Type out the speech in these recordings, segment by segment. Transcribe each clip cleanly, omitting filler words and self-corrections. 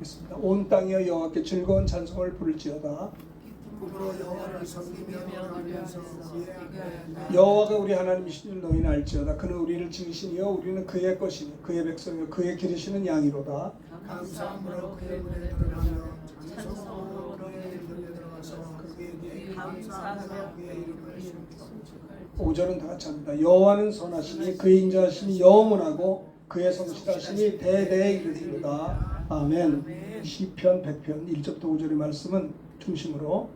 있습니다. 온 땅이여 여호와께 즐거운 찬송을 부를지어다. 기쁨으로 여호와를 섬기며 노래하면서 그의 앞에 여호와가 우리 하나님이신 줄 너희는 알지어다. 그는 우리를 지으시니요 우리는 그의 것이니 그의 백성이요 그의 기르시는 양이로다. 감사함으로 그의 문에 들어가며 찬송으로 그의 문에 들어가서 그에게 감사하며 그의 이름을 송축할지어다. 5절은 다 같이 합니다. 여호와는 선하시니 그의 인자하심이 영원하고 그의 성실하심이 대대에 이르리로다. 아멘. 시편 100편 1절부터 5절의 말씀은 중심으로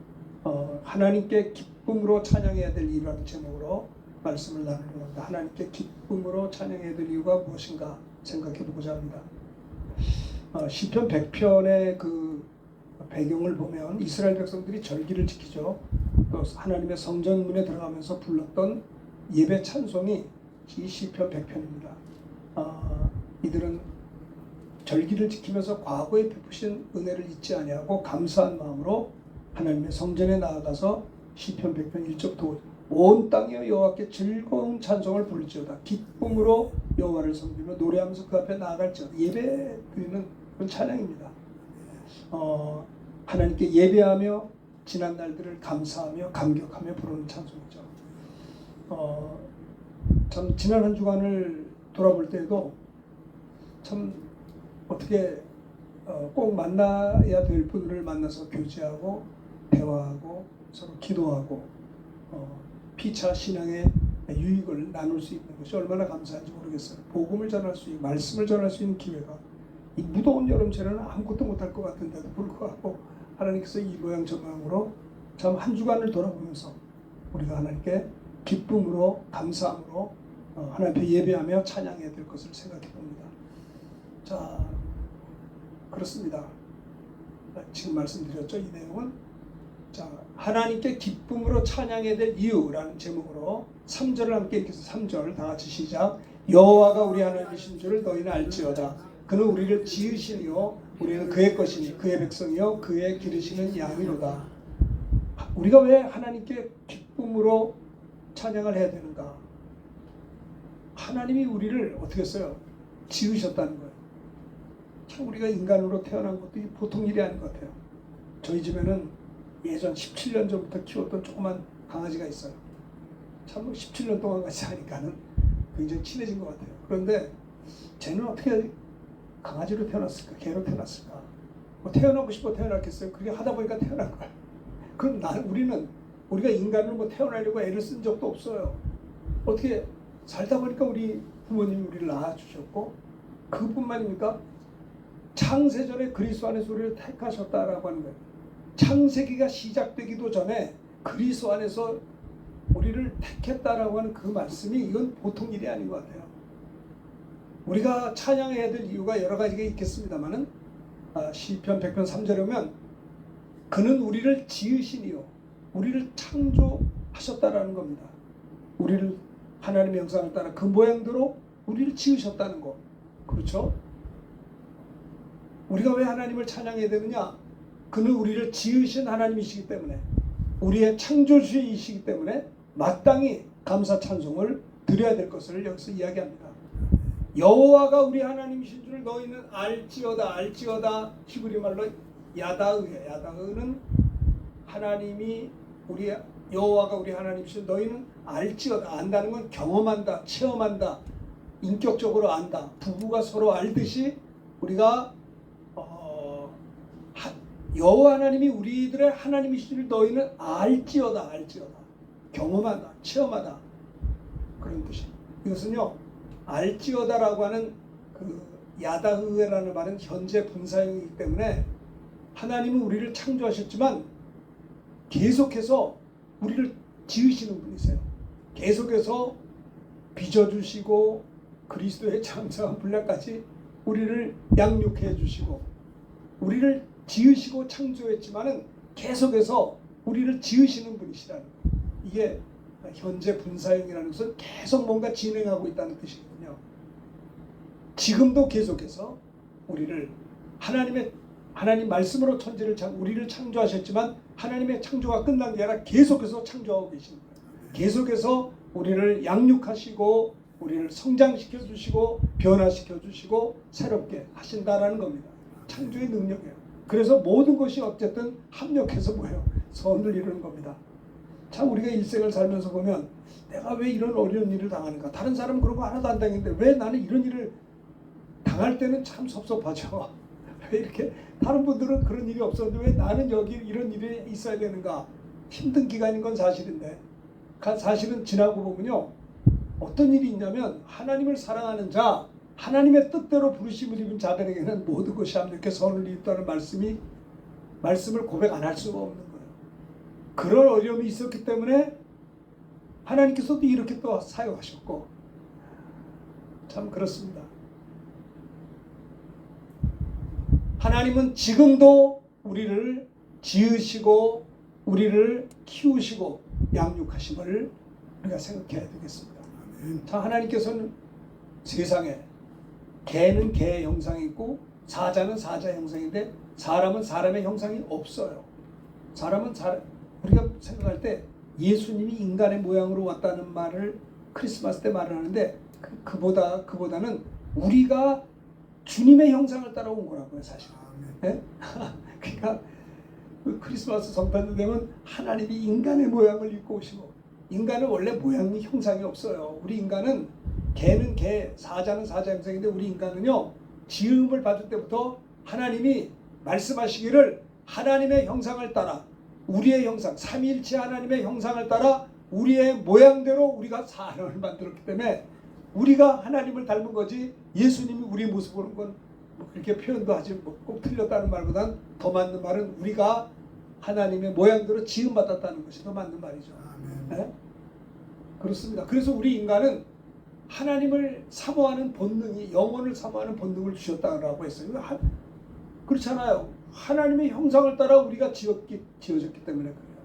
하나님께 기쁨으로 찬양해야 될 이유라는 제목으로 말씀을 나누는 겁니다. 하나님께 기쁨으로 찬양해야 될 이유가 무엇인가 생각해 보고자 합니다. 시편 100편의 그 배경을 보면 이스라엘 백성들이 절기를 지키죠. 또 하나님의 성전문에 들어가면서 불렀던 예배 찬송이 이 시편 100편입니다. 이들은 절기를 지키면서 과거에 베푸신 은혜를 잊지 아니하고 감사한 마음으로 하나님의 성전에 나아가서 시편 100편 1절부터 온 땅이여 여호와께 즐거운 찬송을 부를지어다. 기쁨으로 여호와를 섬기며 노래하면서 그 앞에 나아갈지어다. 예배 드리는 그런 찬양입니다. 하나님께 예배하며 지난 날들을 감사하며 감격하며 부르는 찬송이죠. 참 지난 한 주간을 돌아볼 때에도 참 어떻게 꼭 만나야 될 분들을 만나서 교제하고 대화하고 서로 기도하고 피차 신앙의 유익을 나눌 수 있는 것이 얼마나 감사한지 모르겠어요. 복음을 전할 수 있는, 말씀을 전할 수 있는 기회가 이 무더운 여름철에는 아무것도 못할 것 같은데도 불구하고 하나님께서 이 모양 저 모양으로 참 한 주간을 돌아보면서 우리가 하나님께 기쁨으로 감사함으로 하나님 앞에 예배하며 찬양해야 될 것을 생각해 봅니다. 자, 그렇습니다. 지금 말씀드렸죠. 이 내용은 자, 하나님께 기쁨으로 찬양해야 될 이유라는 제목으로 3절을 함께 읽겠습니다. 3절 다 같이 시작. 여호와가 우리 하나님이신 줄을 너희는 알지어다. 그는 우리를 지으시니요 우리는 그의 것이니 그의 백성이요 그의 기르시는 양이로다. 우리가 왜 하나님께 기쁨으로 찬양을 해야 되는가? 하나님이 우리를 어떻게 했어요? 지으셨다는 거예요. 참 우리가 인간으로 태어난 것도 보통 일이 아닌 것 같아요. 저희 집에는 예전 17년 전부터 키웠던 조그만 강아지가 있어요. 참 17년 동안 같이 하니까는 굉장히 친해진 것 같아요. 그런데 쟤는 어떻게 강아지로 태어났을까? 개로 태어났을까? 뭐 태어나고 싶어 태어났겠어요? 그렇게 하다 보니까 태어난 거야. 그럼 우리가 인간으로 뭐 태어나려고 애를 쓴 적도 없어요. 어떻게 살다 보니까 우리 부모님이 우리를 낳아주셨고 그뿐만입니까? 창세전에 그리스도 안에서 우리를 택하셨다라고 하는 거예요. 창세기가 시작되기도 전에 그리스도 안에서 우리를 택했다라고 하는 그 말씀이 이건 보통 일이 아닌 것 같아요. 우리가 찬양해야 될 이유가 여러 가지가 있겠습니다만은 시편 100편 3절에 오면 그는 우리를 지으시니요 우리를 창조하셨다라는 겁니다. 우리를 하나님의 형상을 따라 그 모양대로 우리를 지으셨다는 거. 그렇죠? 우리가 왜 하나님을 찬양해야 되느냐? 그는 우리를 지으신 하나님이시기 때문에 우리의 창조주이시기 때문에 마땅히 감사 찬송을 드려야 될 것을 여기서 이야기합니다. 여호와가 우리 하나님이신 줄 너희는 알지어다. 알지어다 히브리 말로 야다흐예요. 야다흐는 하나님이 여호와가 우리 하나님이신 너희는 알지어다. 안다는 건 경험한다, 체험한다, 인격적으로 안다. 부부가 서로 알듯이 우리가 여호와 하나님이 우리들의 하나님이신 줄 너희는 알지어다. 알지어다. 경험하다, 체험하다. 그런 뜻이에요. 이것은요, 알지어다라고 하는 그 야다흐라는 말은 현재 분사형이기 때문에 하나님은 우리를 창조하셨지만 계속해서 우리를 지으시는 분이세요. 계속해서 빚어주시고 그리스도의 장성한 분량까지 우리를 양육해 주시고 우리를 지으시고 창조했지만은 계속해서 우리를 지으시는 분이시라는 거예요. 이게 현재 분사형이라는 것은 계속 뭔가 진행하고 있다는 뜻이거든요. 지금도 계속해서 우리를 하나님 말씀으로 천지를 우리를 창조하셨지만 하나님의 창조가 끝난 게 아니라 계속해서 창조하고 계십니다. 계속해서 우리를 양육하시고 우리를 성장시켜 주시고 변화시켜 주시고 새롭게 하신다라는 겁니다. 창조의 능력이에요. 그래서 모든 것이 어쨌든 합력해서 뭐예요? 선을 이루는 겁니다. 참 우리가 일생을 살면서 보면 내가 왜 이런 어려운 일을 당하는가? 다른 사람은 그런 거 하나도 안 당했는데 왜 나는 이런 일을 당할 때는 참 섭섭하죠. 왜 이렇게 다른 분들은 그런 일이 없었는데 왜 나는 여기 이런 일이 있어야 되는가? 힘든 기간인 건 사실인데 사실은 지나고 보면요. 어떤 일이 있냐면 하나님을 사랑하는 자, 하나님의 뜻대로 부르심을 입은 자들에게는 모든 것이 합력해 선을 이룬다는 말씀을 고백 안 할 수가 없는 거예요. 그런 어려움이 있었기 때문에 하나님께서도 이렇게 또 사용하셨고 참 그렇습니다. 하나님은 지금도 우리를 지으시고 우리를 키우시고 양육하심을 우리가 생각해야 되겠습니다. 자, 하나님께서는 세상에 개는 개의 형상이 있고 사자는 사자의 형상인데 사람은 사람의 형상이 없어요. 우리가 생각할 때 예수님이 인간의 모양으로 왔다는 말을 크리스마스 때 말을 하는데 그보다는 우리가 주님의 형상을 따라온 거라고요, 사실. 네? 그러니까 그 크리스마스 성탄절 되면 하나님이 인간의 모양을 입고 오시고 인간은 원래 모양이 형상이 없어요. 우리 인간은 개는 개, 사자는 사자 형상인데 우리 인간은요 지음을 받을 때부터 하나님이 말씀하시기를 하나님의 형상을 따라 우리의 형상, 삼위일체 하나님의 형상을 따라 우리의 모양대로 우리가 사람을 만들었기 때문에 우리가 하나님을 닮은 거지 예수님이 우리 모습 보는 건 뭐 그렇게 표현도 하지 꼭 틀렸다는 말보다는 더 맞는 말은 우리가 하나님의 모양대로 지음받았다는 것이 더 맞는 말이죠. 네? 그렇습니다. 그래서 우리 인간은 하나님을 사모하는 본능이 영혼을 사모하는 본능을 주셨다고 했어요. 그렇잖아요. 하나님의 형상을 따라 우리가 지어졌기 때문에 그래요.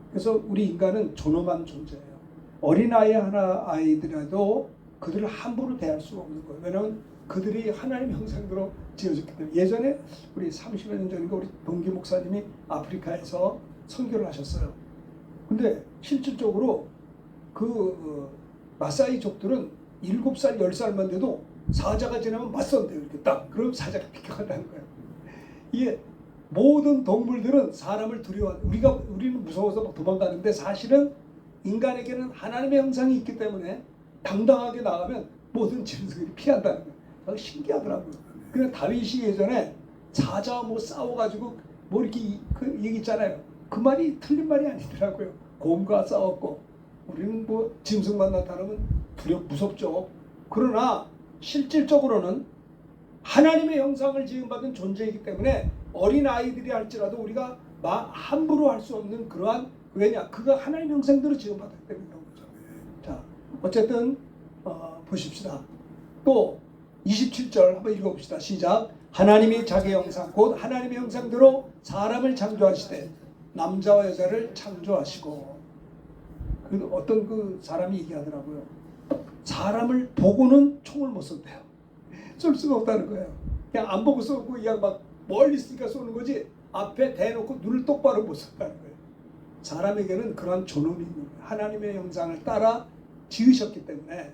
그래서 우리 인간은 존엄한 존재예요. 어린아이 아이들이라도 그들을 함부로 대할 수가 없는 거예요. 왜냐하면 그들이 하나님의 형상대로 지어졌기 때문에. 예전에 우리 30여 년 전인가 우리 동기 목사님이 아프리카에서 선교를 하셨어요. 근데 실질적으로 마사이족들은 7살, 10살만 돼도 사자가 지나면 맞선대요. 이렇게 딱. 그럼 사자가 비켜간다는 거예요. 이게 모든 동물들은 사람을 두려워하는, 우리는 무서워서 막 도망가는데 사실은 인간에게는 하나님의 형상이 있기 때문에 당당하게 나가면 모든 짐승들이 피한다는 거예요. 신기하더라고요. 그냥 다윗이 예전에 사자와 뭐 싸워가지고 뭐 이렇게 그 얘기 있잖아요. 그 말이 틀린 말이 아니더라고요. 곰과 싸웠고 우리는 뭐 짐승만 나타나면 무섭죠. 그러나 실질적으로는 하나님의 형상을 지음받은 존재이기 때문에 어린 아이들이 할지라도 우리가 함부로 할 수 없는 그러한 왜냐 그가 하나님의 형상대로 지음받았기 때문에 그런 거죠. 자 어쨌든 보십시다. 또 27절 한번 읽어봅시다. 시작. 하나님이 자기 형상 곧 하나님의 형상대로 사람을 창조하시되 남자와 여자를 창조하시고 어떤 그 사람이 얘기하더라고요. 사람을 보고는 총을 못 쏜대요. 쏠 수가 없다는 거예요. 그냥 안 보고 쏘고 그냥 막 멀리 있으니까 쏘는 거지 앞에 대놓고 눈을 똑바로 못 쏜다는 거예요. 사람에게는 그러한 존엄이 있는 거예요. 하나님의 형상을 따라 지으셨기 때문에.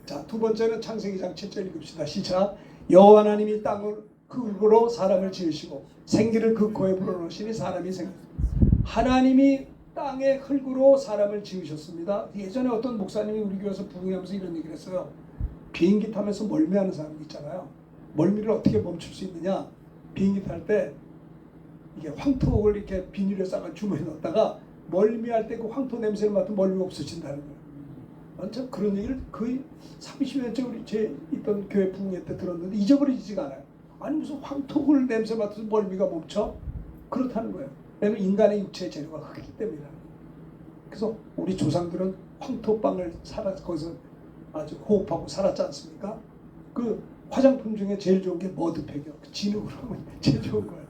자, 두 번째는 창세기 2장 7절 읽읍시다. 시작. 여호와 하나님이 땅을 흙으로 사람을 지으시고 생기를 그 코에 불어넣으시니 사람이 하나님이 땅의 흙으로 사람을 지으셨습니다. 예전에 어떤 목사님이 우리 교회에서 부흥하면서 이런 얘기를 했어요. 비행기 타면서 멀미하는 사람 있잖아요. 멀미를 어떻게 멈출 수 있느냐. 비행기 탈 때 이게 황토를 이렇게 비닐에 싸가 주머니에 넣었다가 멀미할 때 그 황토 냄새를 맡으면 멀미가 없어진다는 거예요. 참 그런 얘기를 거의 30년째 우리 제 있던 교회 부흥회 때 들었는데 잊어버리지가 않아요. 아니 무슨 황토를 냄새 맡아서 멀미가 멈춰? 그렇다는 거예요. 왜냐하면 인간의 육체의 재료가 흙이기 때문이라는 거예요. 그래서 우리 조상들은 황토방을 거기서 아주 호흡하고 살았지 않습니까? 그 화장품 중에 제일 좋은 게 머드팩이요. 진흙으로 하면 제일 좋은 거예요.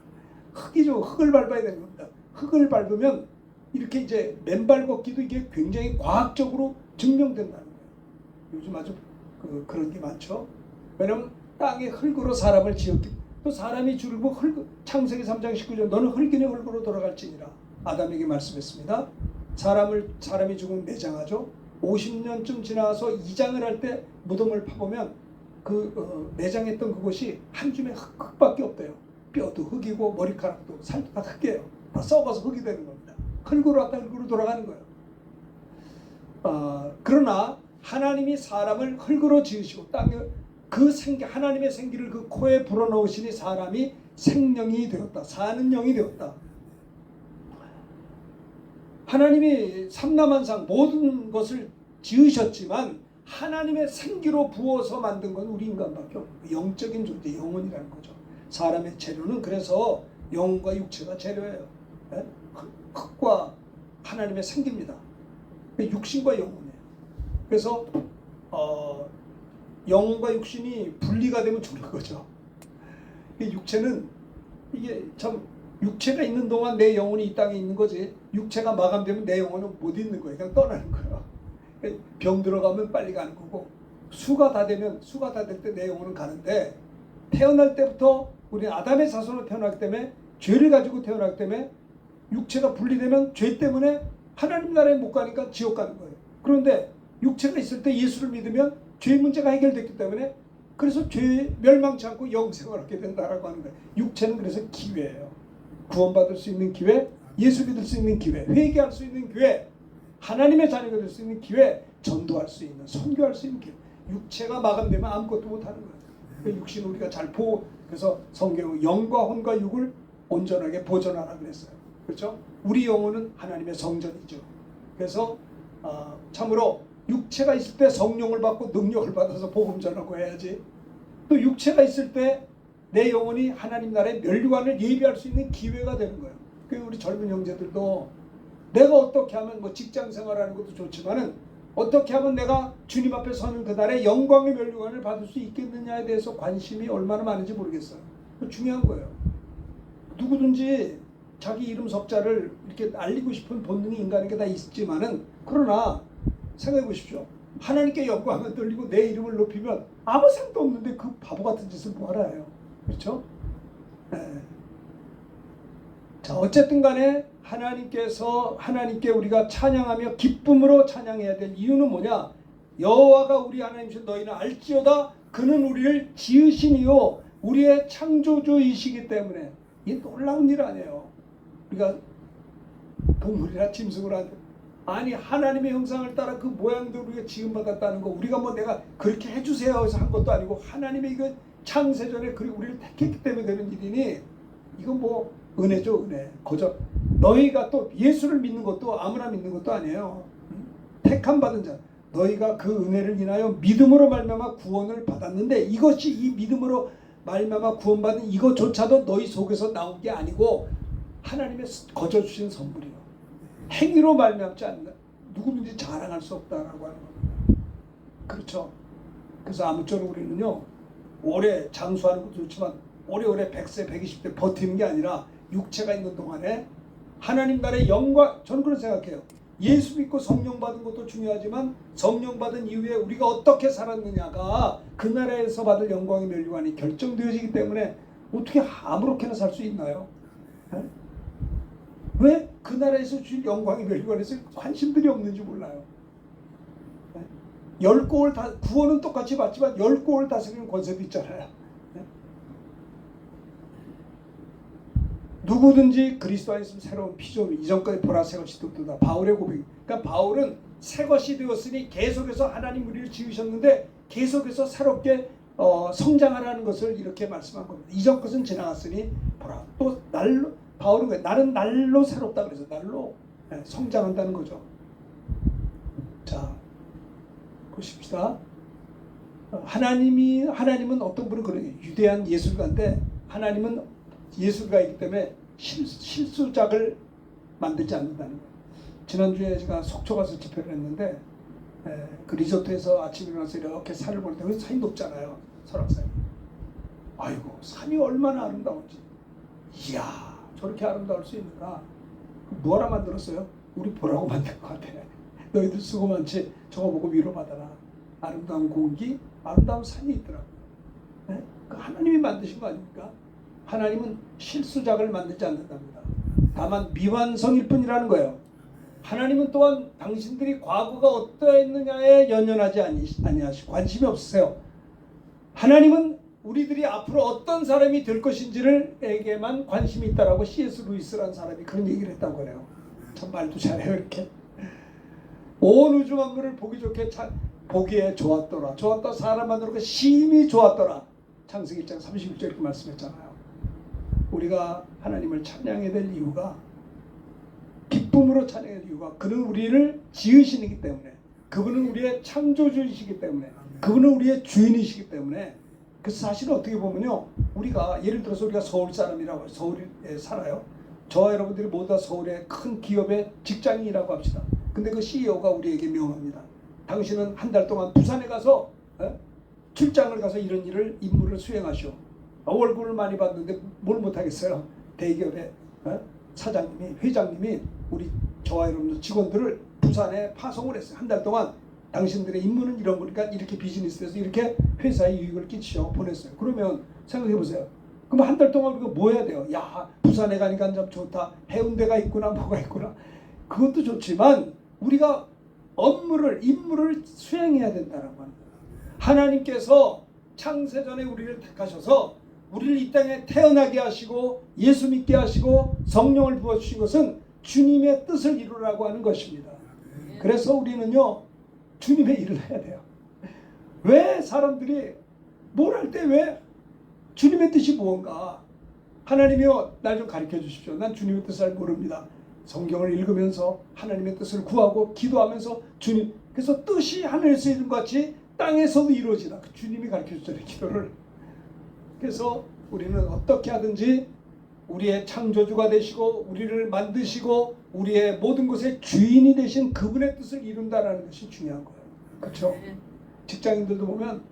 흙이죠. 흙을 밟아야 되는 겁니다. 흙을 밟으면 이렇게 이제 맨발 걷기도 이게 굉장히 과학적으로 증명된다는 거예요. 요즘 아주 그런 게 많죠. 왜냐하면 땅의 흙으로 사람을 지었기 또 사람이 줄고 창세기 3장 19절 너는 흙이니 흙으로 돌아갈지니라 아담에게 말씀했습니다. 사람이 죽으면 매장하죠. 50년쯤 지나서 이장을 할 때 무덤을 파보면 매장했던 그곳이 한 줌의 흙밖에 없대요. 뼈도 흙이고 머리카락도 살도 다 흙이에요. 다 썩어서 흙이 되는 겁니다. 흙으로 왔다 흙으로 돌아가는 거예요. 그러나 하나님이 사람을 흙으로 지으시고 땅에 하나님의 생기를 그 코에 불어넣으시니 사람이 생명이 되었다. 사는 영이 되었다. 하나님이 삼라만상 모든 것을 지으셨지만 하나님의 생기로 부어서 만든 건 우리 인간밖에 없고 영적인 존재, 영혼이라는 거죠. 사람의 재료는 그래서 영과 육체가 재료예요. 네? 흙과 하나님의 생기입니다. 육신과 영혼이에요. 그래서 영혼과 육신이 분리가 되면 죽는 거죠. 육체는 이게 참 육체가 있는 동안 내 영혼이 이 땅에 있는 거지, 육체가 마감되면 내 영혼은 못 있는 거예요. 그냥 떠나는 거예요. 병 들어가면 빨리 가는 거고, 수가 다 될 때 내 영혼은 가는데, 태어날 때부터 우리는 아담의 자손으로 태어나기 때문에, 죄를 가지고 태어나기 때문에 육체가 분리되면 죄 때문에 하나님 나라에 못 가니까 지옥 가는 거예요. 그런데 육체가 있을 때 예수를 믿으면 죄 문제가 해결됐기 때문에, 그래서 죄 멸망치 않고 영생을 얻게 된다라고 하는 거예요. 육체는 그래서 기회예요. 구원받을 수 있는 기회, 예수 믿을 수 있는 기회, 회개할 수 있는 기회, 하나님의 자녀가 될 수 있는 기회, 전도할 수 있는, 선교할 수 있는 기회. 육체가 마감되면 아무것도 못하는 거예요. 그 육신을 우리가 잘 보고, 그래서 성경은 영과 혼과 육을 온전하게 보존하라 그랬어요. 그렇죠? 우리 영혼은 하나님의 성전이죠. 그래서 참으로 육체가 있을 때 성령을 받고 능력을 받아서 복음 전하고 해야지, 또 육체가 있을 때 내 영혼이 하나님 나라의 면류관을 예비할 수 있는 기회가 되는 거예요. 그 우리 젊은 형제들도 내가 어떻게 하면 뭐 직장 생활하는 것도 좋지만은 어떻게 하면 내가 주님 앞에 서는 그날에 영광의 면류관을 받을 수 있겠느냐에 대해서 관심이 얼마나 많은지 모르겠어요. 중요한 거예요. 누구든지 자기 이름 석자를 이렇게 알리고 싶은 본능이 인간에게 다 있지만은, 그러나 생각해 보십시오. 하나님께 영광을 돌리고 내 이름을 높이면 아무 상도 없는데 그 바보 같은 짓을 뭐하라 해요. 그렇죠? 네. 자, 어쨌든 간에 하나님께 우리가 찬양하며 기쁨으로 찬양해야 될 이유는 뭐냐? 여호와가 우리 하나님이신 너희는 알지어다 그는 우리를 지으시니요 우리의 창조주이시기 때문에. 이게 놀라운 일 아니에요. 우리가 동물이나 짐승을 아니 하나님의 형상을 따라 그 모양대로 우리가 지음받았다는 거, 우리가 뭐 내가 그렇게 해주세요 해서 한 것도 아니고 하나님의 이거 창세전에 그리고 우리를 택했기 때문에 되는 일이니, 이건 뭐 은혜죠, 은혜. 거저 너희가 또 예수를 믿는 것도 아무나 믿는 것도 아니에요. 택함 받은 자, 너희가 그 은혜를 인하여 믿음으로 말미암아 구원을 받았는데, 이것이 이 믿음으로 말미암아 구원받은 이것조차도 너희 속에서 나온 게 아니고 하나님의 거저 주신 선물이요. 행위로 말미암지 않는 누구든지 자랑할 수 없다라고 하는 겁니다. 그렇죠? 그래서 아무쪼록 우리는요, 오래 장수하는 것도 좋지만 오래오래 100세, 120대 버티는 게 아니라 육체가 있는 동안에 하나님 나라의 영광, 저는 그런 생각해요. 예수 믿고 성령 받은 것도 중요하지만 성령 받은 이후에 우리가 어떻게 살았느냐가 그 나라에서 받을 영광의 면류관이 결정되어지기 때문에 어떻게 아무렇게나 살 수 있나요? 네? 왜 그 나라에서 주신 영광의 면류관에서 관심들이 없는지 몰라요. 10골 다, 구원은 똑같이 받지만 10골 다스리는 권세도 있잖아요. 네? 누구든지 그리스도 안에 있으면 새로운 피조물, 이전까지 보라 새 것이 되었다. 바울의 고백. 그러니까 바울은 새 것이 되었으니 계속해서 하나님 우리를 지으셨는데 계속해서 새롭게 성장하라는 것을 이렇게 말씀한 겁니다. 이전 것은 지나갔으니 보라. 또 날로, 바울은 왜? 나는 날로 새롭다 그래서 날로 성장한다는 거죠. 자, 보십시다. 하나님은 어떤 분은 그래요. 유대한 예술가인데 하나님은 예술가이기 때문에 실수작을 만들지 않는다는 거예요. 지난주에 제가 속초 가서 집회를 했는데 그 리조트에서 아침에 일어나서 이렇게 산을 보는데 그 산이 높잖아요. 설악산이. 아이고 산이 얼마나 아름다운지. 이야 저렇게 아름다울 수 있는가. 뭐라 만들었어요? 우리 보라고 만든 것 같아. 너희들 수고 많지. 저거 보고 위로받아라. 아름다운 공기, 아름다운 산이 있더라고요. 네? 그 하나님이 만드신 거 아닙니까? 하나님은 실수작을 만들지 않는답니다. 다만 미완성일 뿐이라는 거예요. 하나님은 또한 당신들이 과거가 어떠했느냐에 연연하지 아니하시고 관심이 없으세요. 하나님은 우리들이 앞으로 어떤 사람이 될 것인지를 에게만 관심이 있다라고 C.S. 루이스라는 사람이 그런 얘기를 했다고 그래요. 참 말도 잘해요. 이렇게 온 우주 만물을 보기 좋게 보기에 좋았더라. 좋았다. 사람 만으로 심히 좋았더라. 창세기 1장 31절 이렇게 말씀했잖아요. 우리가 하나님을 찬양해야 될 이유가, 기쁨으로 찬양해야 될 이유가, 그는 우리를 지으시기 때문에, 그분은 우리의 창조주이시기 때문에, 그분은 우리의 주인이시기 때문에. 그래서 사실은 어떻게 보면요, 우리가 예를 들어서 우리가 서울 사람이라고, 서울에 살아요. 저와 여러분들이 모두 다 서울의 큰 기업의 직장인이라고 합시다. 근데 그 CEO가 우리에게 명합니다. 당신은 한 달 동안 부산에 가서 출장을 가서 이런 임무를 수행하시오. 월급을 많이 받는데 뭘 못하겠어요. 대기업의 사장님이, 회장님이 저와 여러분들 직원들을 부산에 파송을 했어요. 한 달 동안 당신들의 임무는 이런 거니까 이렇게 비즈니스에서 이렇게 회사에 유익을 끼치셔 보냈어요. 그러면 생각해 보세요. 그럼 한 달 동안 우리가 뭐 해야 돼요? 야, 부산에 가니까 참 좋다. 해운대가 있구나, 뭐가 있구나. 그것도 좋지만 우리가 임무를 수행해야 된다라고 합니다. 하나님께서 창세전에 우리를 택하셔서 우리를 이 땅에 태어나게 하시고 예수 믿게 하시고 성령을 부어주신 것은 주님의 뜻을 이루라고 하는 것입니다. 그래서 우리는요, 주님의 일을 해야 돼요. 왜 사람들이 뭘 할 때 왜 주님의 뜻이 무언가, 하나님이여 날 좀 가르쳐 주십시오. 난 주님의 뜻을 잘 모릅니다. 성경을 읽으면서 하나님의 뜻을 구하고 기도하면서 주님, 그래서 뜻이 하늘에서 이룬 것 같이 땅에서도 이루어지라. 그 주님이 가르쳐 주잖아요, 기도를. 그래서 우리는 어떻게 하든지 우리의 창조주가 되시고 우리를 만드시고 우리의 모든 것의 주인이 되신 그분의 뜻을 이룬다는 것이 중요한 거예요. 그렇죠? 직장인들도 보면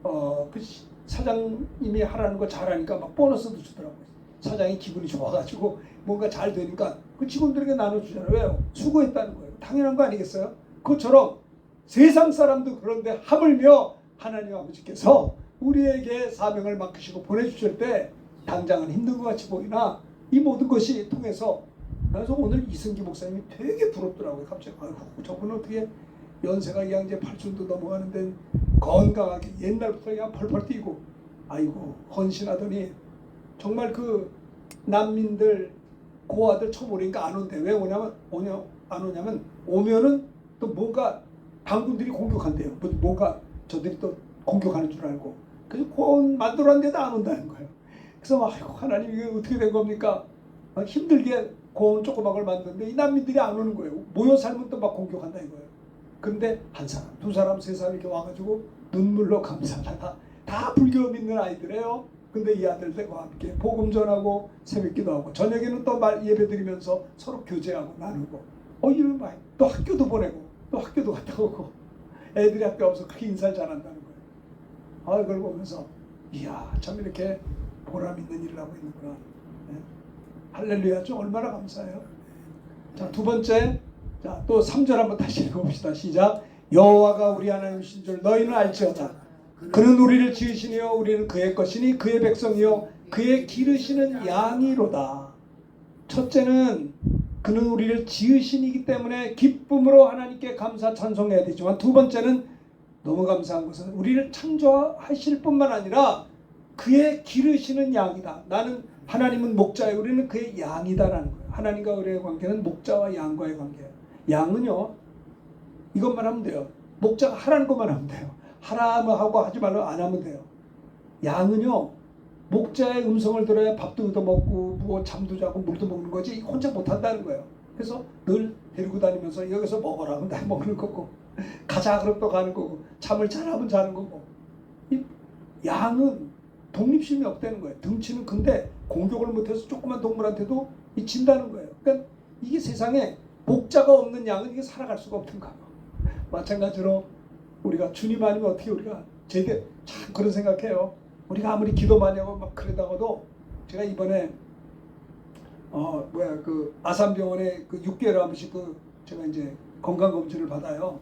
그 사장님이 하라는 거 잘하니까 막 보너스도 주더라고요. 사장이 기분이 좋아가지고 뭔가 잘 되니까 그 직원들에게 나눠주잖아요. 왜요? 수고했다는 거예요. 당연한 거 아니겠어요? 그것처럼 세상 사람도 그런데 하물며 하나님 아버지께서 우리에게 사명을 맡기시고 보내주실 때 당장은 힘든 것 같이 보이나 이 모든 것이 통해서, 그래서 오늘 이승기 목사님이 되게 부럽더라고요. 갑자기 아이고, 저분은 어떻게 연세가 이제 80도 넘어가는데 건강하게 옛날부터 그냥 펄펄 뛰고 아이고 헌신하더니 정말 그 난민들 고아들 처음 오니까 안 온대. 왜 안 오냐면 오면은 또 뭔가 당군들이 공격한대요. 뭔가 저들이 또 공격하는 줄 알고 그래서 고아원 만들었는데도 안 온다는 거예요. 그래서 막 아이고 하나님 이게 어떻게 된 겁니까? 힘들게 고아원 조그만 걸 만드는데 이 난민들이 안 오는 거예요. 모여 살면 또 막 공격한다 이거예요. 근데 한 사람, 두 사람, 세 사람 이렇게 와가지고 눈물로 감사하다. 다 불교 믿는 아이들이에요. 근데 이 아들들과 함께 복음 전하고 새벽기도 하고 저녁에는 또 예배 드리면서 서로 교제하고 나누고 이런 말. 또 학교도 보내고 또 학교도 갔다 오고 애들이 학교 없어서 그렇게 인사를 잘한다는 거예요. 그걸 보면서 이야 참 이렇게 보람 있는 일을 하고 있는구나. 네? 할렐루야. 좀 얼마나 감사해요. 자, 두 번째, 자, 또 3절 한번 다시 읽어봅시다. 시작. 여호와가 우리 하나님이신 줄 너희는 알지어다. 그는 우리를 지으시니요 우리는 그의 것이니 그의 백성이요 그의 기르시는 양이로다. 첫째는 그는 우리를 지으시기 때문에 기쁨으로 하나님께 감사 찬송해야 되지만, 두 번째는 너무 감사한 것은 우리를 창조하실 뿐만 아니라 그의 기르시는 양이다. 나는 하나님은 목자예요. 우리는 그의 양이다라는 거예요. 하나님과 우리의 관계는 목자와 양과의 관계예요. 양은요 이것만 하면 돼요. 목자가 하라는 것만 하면 돼요. 하라면 하고 하지 말라면 안 하면 돼요. 양은요 목자의 음성을 들어야 밥도 얻어먹고 뭐 잠도 자고 물도 먹는 거지 혼자 못한다는 거예요. 그래서 늘 데리고 다니면서 여기서 먹어라 하면 다 먹는 거고 가자 그럼 또 가는 거고 잠을 자라면 자는 거고. 이 양은 독립심이 없다는 거예요. 덩치는 큰데 공격을 못해서 조그만 동물한테도 진다는 거예요. 그러니까 이게 세상에 목자가 없는 양은 이게 살아갈 수가 없던가. 마찬가지로 우리가 주님 아니면 어떻게 우리가 제대 참 그런 생각해요. 우리가 아무리 기도 많이 하고 막 그러다가도 제가 이번에 그 아산병원에 그 6개월에 한 번씩 제가 이제 건강 검진을 받아요.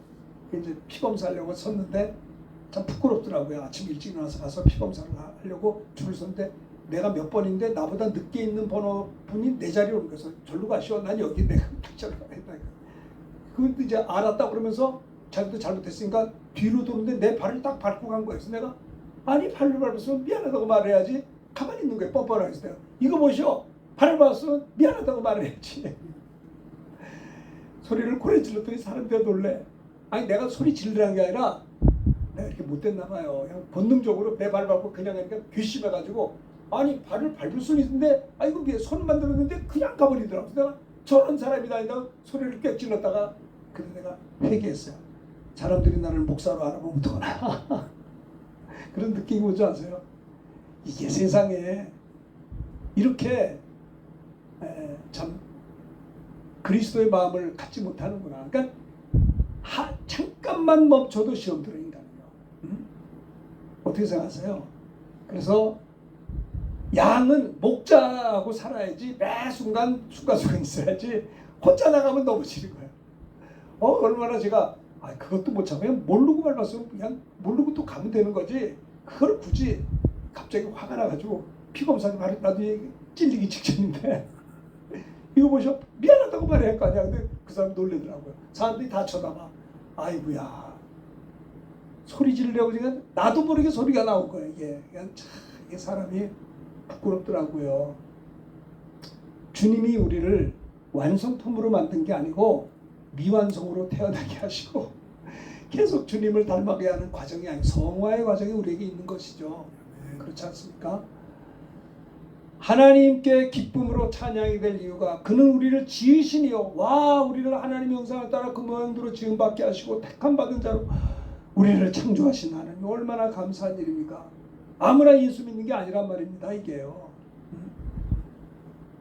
이제 피 검사하려고 섰는데 참 부끄럽더라고요. 아침 일찍 일어나서 가서 피 검사를 하려고 줄을 섰는데 내가 몇 번인데 나보다 늦게 있는 분이 내 자리에 오는 거예요. 절로 가시오. 난 여기 내가 딱 절로 가겠다. 그것도 이제 알았다 그러면서 자기도 잘못했으니까 뒤로 도는데 내 발을 딱 밟고 간 거예요. 그래서 내가 아니 발을 밟았으면 미안하다고 말해야지. 가만히 있는 거예요. 뻔뻔하게 있어요. 이거 보시오. 발을 밟았으면 미안하다고 말해야지. 소리를 고래 질렀더니 사람들이 놀래. 아니 내가 소리 지르라는 게 아니라 내가 이렇게 못됐나 봐요. 그냥 본능적으로 내 발 밟고 그냥 하니까 괘씸해가지고 아니 발을 밟을 수는 있는데 아이고 손만 들었는데 그냥 가버리더라고. 내가 저런 사람이다 아니다 소리를 꽤 질렀다가 그래서 내가 회개했어요. 사람들이 나를 목사로 알아보면 어떡하나. 그런 느낌이 오지 않으세요? 이게 세상에 이렇게 참 그리스도의 마음을 갖지 못하는구나. 그러니까 잠깐만 멈춰도 시험 들어 인간은요. 어떻게 생각하세요? 그래서 양은 목자하고 살아야지 매 순간 순간순간 있어야지 혼자 나가면 너무 싫은 거예요. 얼마나 제가 그것도 못 참아요. 모르고 밟았으면 그냥 모르고 또 가면 되는 거지. 그걸 굳이 갑자기 화가 나가지고 피검사님 바로 나도 찔리기 직전인데 이거 보셔 미안하다고 말해야 할 거 아니야. 근데 그 사람 놀래더라고요. 사람들이 다 쳐다봐. 아이고야 소리 지르려고 지금 나도 모르게 소리가 나온 거예요. 이게 그냥 참 이게 사람이 부끄럽더라고요. 주님이 우리를 완성품으로 만든 게 아니고 미완성으로 태어나게 하시고 계속 주님을 닮아가게 하는 과정이 아니고 성화의 과정이 우리에게 있는 것이죠. 그렇지 않습니까? 하나님께 기쁨으로 찬양이 될 이유가 그는 우리를 지으시니요. 와 우리를 하나님의 형상을 따라 그 모양대로 지음받게 하시고 택함 받은 자로 우리를 창조하신 하나님 얼마나 감사한 일입니까? 아무나 예수 믿는 게 아니란 말입니다. 이게요.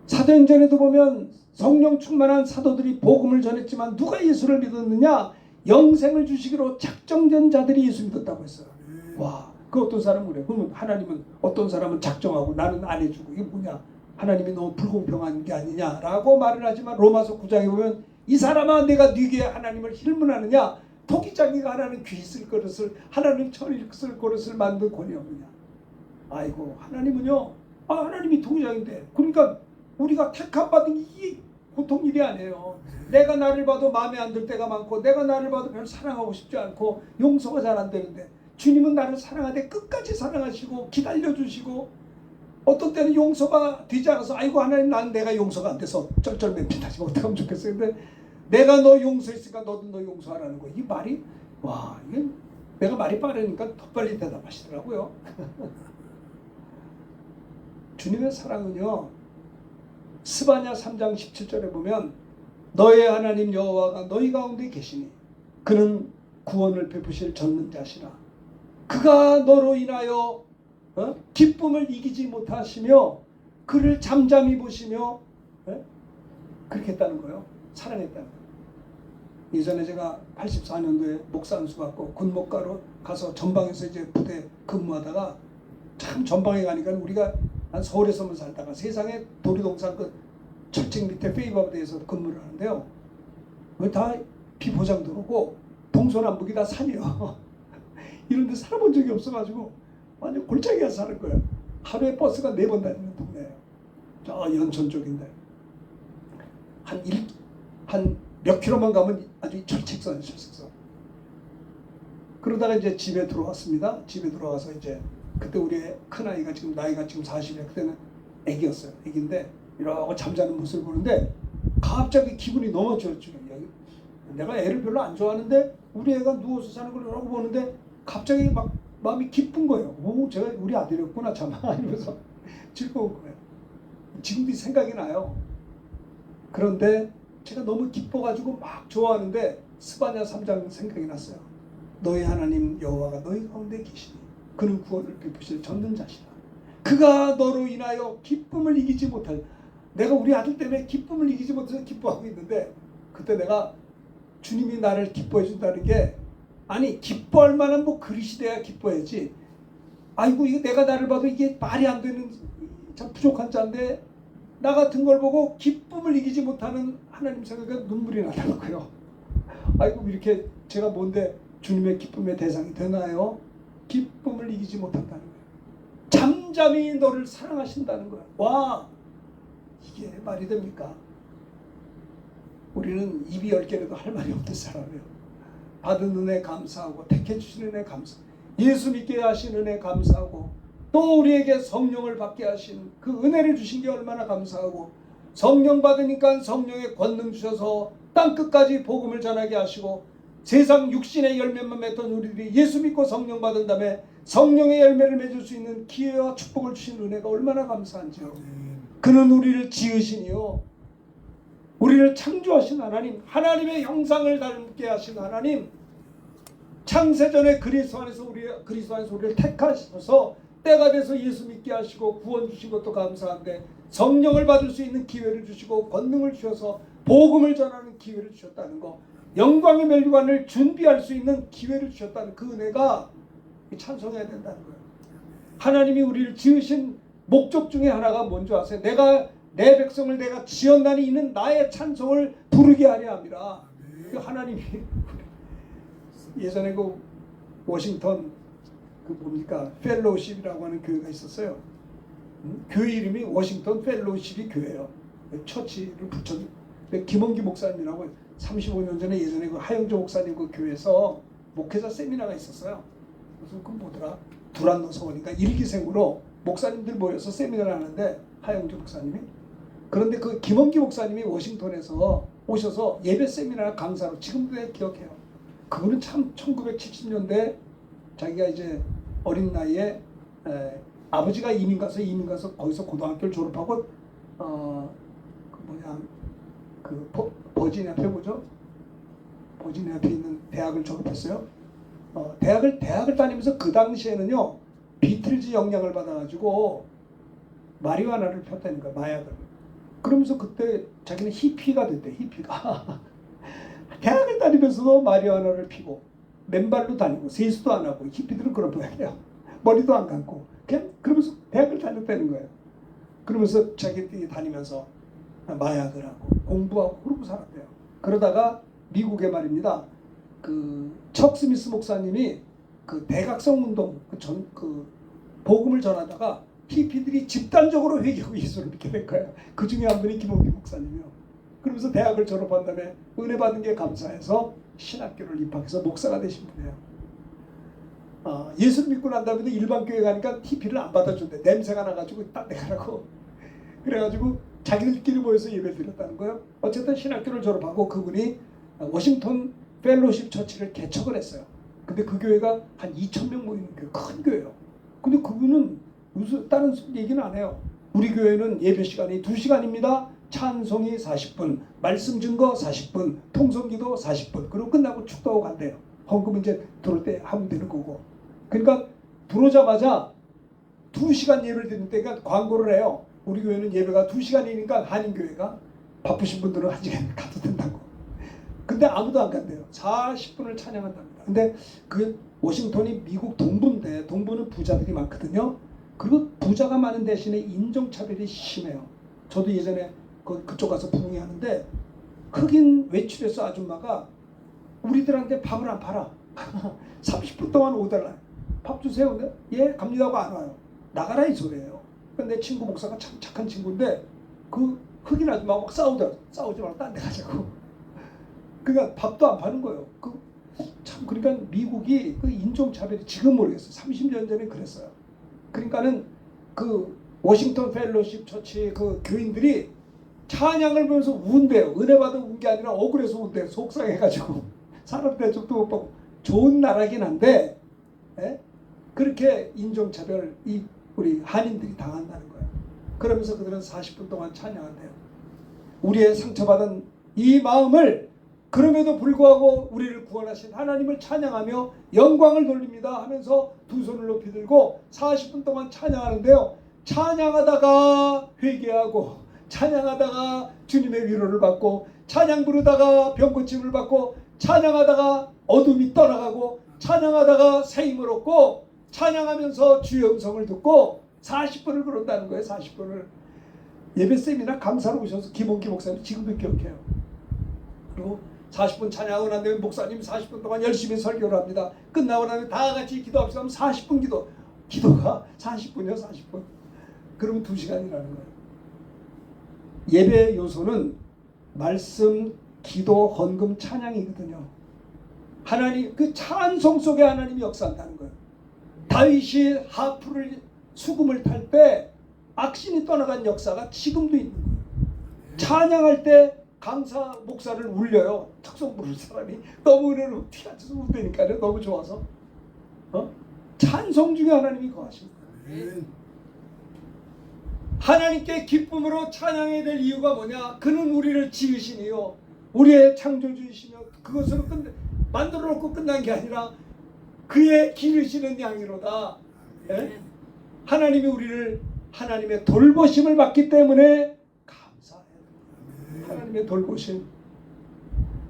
사도행전에도 보면 성령 충만한 사도들이 복음을 전했지만 누가 예수를 믿었느냐? 영생을 주시기로 작정된 자들이 예수 믿었다고 했어요. 와, 그 어떤 사람은 그래. 그러면 하나님은 어떤 사람은 작정하고 나는 안 해주고 이게 뭐냐? 하나님이 너무 불공평한 게 아니냐라고 말을 하지만 로마서 9장에 보면 이 사람아 내가 네게 하나님을 힐문하느냐? 토기장이가 하나는 귀 쓸 그릇을 하나는 철 쓸 그릇을 만든 권이 없느냐? 아이고 하나님은요. 하나님이 토기장인데 그러니까 우리가 택함 받은 이게 보통 일이 아니에요. 내가 나를 봐도 마음에 안 들 때가 많고 내가 나를 봐도 별로 사랑하고 싶지 않고 용서가 잘 안 되는데 주님은 나를 사랑하되 끝까지 사랑하시고 기다려주시고 어떤 때는 용서가 되지 않아서 아이고 하나님 난 내가 용서가 안 돼서 쩔쩔맨pit하지 어떡하면 좋겠어요. 근데 내가 너 용서했으니까 너도 너 용서하라는 거. 이 말이 와 이게 내가 말이 빠르니까 더 빨리 대답하시더라고요. 주님의 사랑은요. 스바냐 3장 17절에 보면 너의 하나님 여호와가 너희 가운데 계시니 그는 구원을 베푸실 전능자시라. 그가 너로 인하여 기쁨을 이기지 못하시며 그를 잠잠히 보시며 그렇게 했다는 거예요. 사랑했다는 거예요. 예전에 제가 84년도에 목사 안수 받고 군목가로 가서 전방에서 이제 부대 근무하다가 참 전방에 가니까 우리가 난 서울에서만 살다가 세상에 도리동산 그 철책 밑에 페이버드에서 근무를 하는데요. 다 비보장도로고 동서남북이 다 산이요. 이런 데 살아본 적이 없어가지고 완전 골짜기에 사는 거예요. 하루에 버스가 4번 다니는 동네예요. 저 연천 쪽인데 한 몇 킬로만 가면 아주 철책선이에요. 철책선. 그러다가 이제 집에 들어왔습니다. 집에 들어와서 이제 그때 우리 큰아이가 지금 나이가 지금 40이에요. 그때는 애기였어요. 애기인데 이러고 잠자는 모습을 보는데 갑자기 기분이 너무 좋죠. 내가 애를 별로 안 좋아하는데 우리 애가 누워서 자는 걸 이러고 보는데 갑자기 막 마음이 기쁜 거예요. 오, 제가 우리 아들이었구나 참 이러면서 즐거운 거예요. 지금도 생각이 나요. 그런데 제가 너무 기뻐가지고 막 좋아하는데 스바냐 3장 생각이 났어요. 너희 하나님 여호와가 너희 가운데 계시니 그는 구원을 베푸실 전능자시다. 그가 너로 인하여 기쁨을 이기지 못할 내가 우리 아들 때문에 기쁨을 이기지 못해서 기뻐하고 있는데 그때 내가 주님이 나를 기뻐해 준다는 게 아니 기뻐할 만한 뭐 그릇이 돼야 기뻐해야지. 아이고 이거 내가 나를 봐도 이게 말이 안 되는 참 부족한 자인데 나 같은 걸 보고 기쁨을 이기지 못하는 하나님 생각에 눈물이 나더라고요. 아이고 이렇게 제가 뭔데 주님의 기쁨의 대상이 되나요? 기쁨을 이기지 못한다는 거예요. 잠잠히 너를 사랑하신다는 거야. 와 이게 말이 됩니까? 우리는 입이 10개라도 할 말이 없는 사람이에요. 받은 은혜 감사하고 택해 주신 은혜 감사. 예수 믿게 하신 은혜 감사하고, 또 우리에게 성령을 받게 하신 그 은혜를 주신 게 얼마나 감사하고, 성령 받으니까 성령의 권능 주셔서 땅끝까지 복음을 전하게 하시고, 세상 육신의 열매만 맺던 우리들이 예수 믿고 성령 받은 다음에 성령의 열매를 맺을 수 있는 기회와 축복을 주신 은혜가 얼마나 감사한지요. 그는 우리를 지으시니요, 우리를 창조하신 하나님, 하나님의 형상을 닮게 하신 하나님, 창세전에 그리스도 안에서 우리를 택하셔서 때가 돼서 예수 믿게 하시고 구원 주신 것도 감사한데, 성령을 받을 수 있는 기회를 주시고 권능을 주셔서 복음을 전하는 기회를 주셨다는 거, 영광의 멸류관을 준비할 수 있는 기회를 주셨다는 그 은혜가 찬송해야 된다는 거예요. 하나님이 우리를 지으신 목적 중에 하나가 뭔지 아세요? 내가 내 백성을 내가 지었나니 이는 나의 찬송을 부르게 하려 함이라. 그 하나님이 예전에 그 워싱턴 그 뭡니까 펠로우십이라고 하는 교회가 있었어요. 교회 이름이 워싱턴 펠로우십이 교회예요. 처치를 붙였는데 김원기 목사님이라고 35년 전에 예전에 그 하영조 목사님 그 교회에서 목회자 세미나가 있었어요. 무슨 그 뭐더라 두란노 서원인가 일기생으로 목사님들 모여서 세미나를 하는데, 하영조 목사님이, 그런데 그 김원기 목사님이 워싱턴에서 오셔서 예배 세미나 강사로 지금도 기억해요. 그거는 참 1970년대 자기가 이제 어린 나이에 아버지가 이민 가서 거기서 고등학교를 졸업하고 버지니아 표고죠. 버지니아 표 있는 대학을 졸업했어요. 대학을 다니면서 그 당시에는요 비틀즈 영향을 받아가지고 마리화나를 폈다는 거야, 마약을. 그러면서 그때 자기는 히피가 됐대. 히피가 대학을 다니면서도 마리화나를 피고 맨발로 다니고 세수도 안 하고, 히피들은 그런 모양이에요. 머리도 안 감고 그냥 그러면서 대학을 다녔다는 거예요. 그러면서 자기들이 다니면서 마약을 하고 공부하고 그러고 살았대요. 그러다가 미국에 말입니다, 그 척 스미스 목사님이 그 대각성 운동 그 복음을 전하다가 히피들이 집단적으로 회개하고 예수를 믿게 된 거예요. 그 중에 한 분이 김원기 목사님이요. 그러면서 대학을 졸업한 다음에 은혜 받은 게 감사해서 신학교를 입학해서 목사가 되신 분이에요. 예수를 믿고 난 다음에도 일반 교회 가니까 TP를 안 받아준대. 냄새가 나가지고 딴 데 가라고. 그래가지고 자기들끼리 모여서 예배를 드렸다는 거예요. 어쨌든 신학교를 졸업하고 그분이 워싱턴 펠로십 처치를 개척을 했어요. 근데 그 교회가 한 2,000명 모이는 교회, 큰 교회예요. 근데 그분은 무슨 다른 얘기는 안 해요. 우리 교회는 예배 시간이 2시간입니다. 찬송이 40분, 말씀 증거 40분, 통성기도 40분, 그리고 끝나고 축도하고 간대요. 헌금 이제 들어올 때 하면 되는 거고. 그러니까 들어오자마자 2시간 예배를 드리는데, 그러니까 광고를 해요. 우리 교회는 예배가 2시간이니까 한인교회가 바쁘신 분들은 1시간 가도 된다고. 근데 아무도 안 간대요. 40분을 찬양한답니다. 근데 그 워싱턴이 미국 동부인데, 동부는 부자들이 많거든요. 그리고 부자가 많은 대신에 인종차별이 심해요. 저도 예전에 그쪽 가서 부흥회하는데 흑인 외출해서 아줌마가 우리들한테 밥을 안 팔아. 30분 동안 오달라. 밥 주세요. 근데 예 갑니다 하고 안 와요. 나가라 이 소리예요. 근데 내 친구 목사가 참 착한 친구인데 그 흑인 아줌마가 막 싸우지 말고 딴 데 가자고. 그러니까 밥도 안 파는 거예요. 참 그러니까 미국이 그 인종차별이 지금 모르겠어요. 30년 전에 그랬어요. 그러니까는 그 워싱턴 펠로십 처치 그 교인들이 찬양을 보면서 운대요. 은혜 받은 운 게 아니라 억울해서 운대요. 속상해가지고 사람 대접도 못 받고. 좋은 나라긴 한데 그렇게 인종차별 우리 한인들이 당한다는 거예요. 그러면서 그들은 40분 동안 찬양한대요. 우리의 상처받은 이 마음을 그럼에도 불구하고 우리를 구원하신 하나님을 찬양하며 영광을 돌립니다 하면서 두 손을 높이 들고 40분 동안 찬양하는데요. 찬양하다가 회개하고, 찬양하다가 주님의 위로를 받고, 찬양 부르다가 병고침을 받고, 찬양하다가 어둠이 떠나가고, 찬양하다가 새 힘을 얻고, 찬양하면서 주의 음성을 듣고 40분을 그런다는 거예요. 40분을. 예배 세미나 감사로 오셔서 김원기 목사님 지금도 기억해요. 그리고 40분 찬양하고 난 다음에 목사님 40분 동안 열심히 설교를 합니다. 끝나고 나면 다 같이 기도합시다 하면 40분 기도가 40분이요. 40분. 그러면 2시간이라는 거예요. 예배 요소는 말씀, 기도, 헌금, 찬양이거든요. 하나님 그 찬송 속에 하나님이 역사한다는 거예요. 다윗이 하프를 수금을 탈 때 악신이 떠나간 역사가 지금도 있는 거예요. 찬양할 때 강사 목사를 울려요. 특성 부를 사람이 너무 은혜를 어떻게 앉아서 울다니까요. 너무 좋아서. 찬송 중에 하나님이 거하신 거예요. 하나님께 기쁨으로 찬양해야 될 이유가 뭐냐? 그는 우리를 지으시니요 우리의 창조주이시며 그것으로 만들어 놓고 끝난 게 아니라 그의 기르시는 양이로다. 예? 하나님이 우리를 하나님의 돌보심을 받기 때문에 감사해요. 하나님의 돌보심.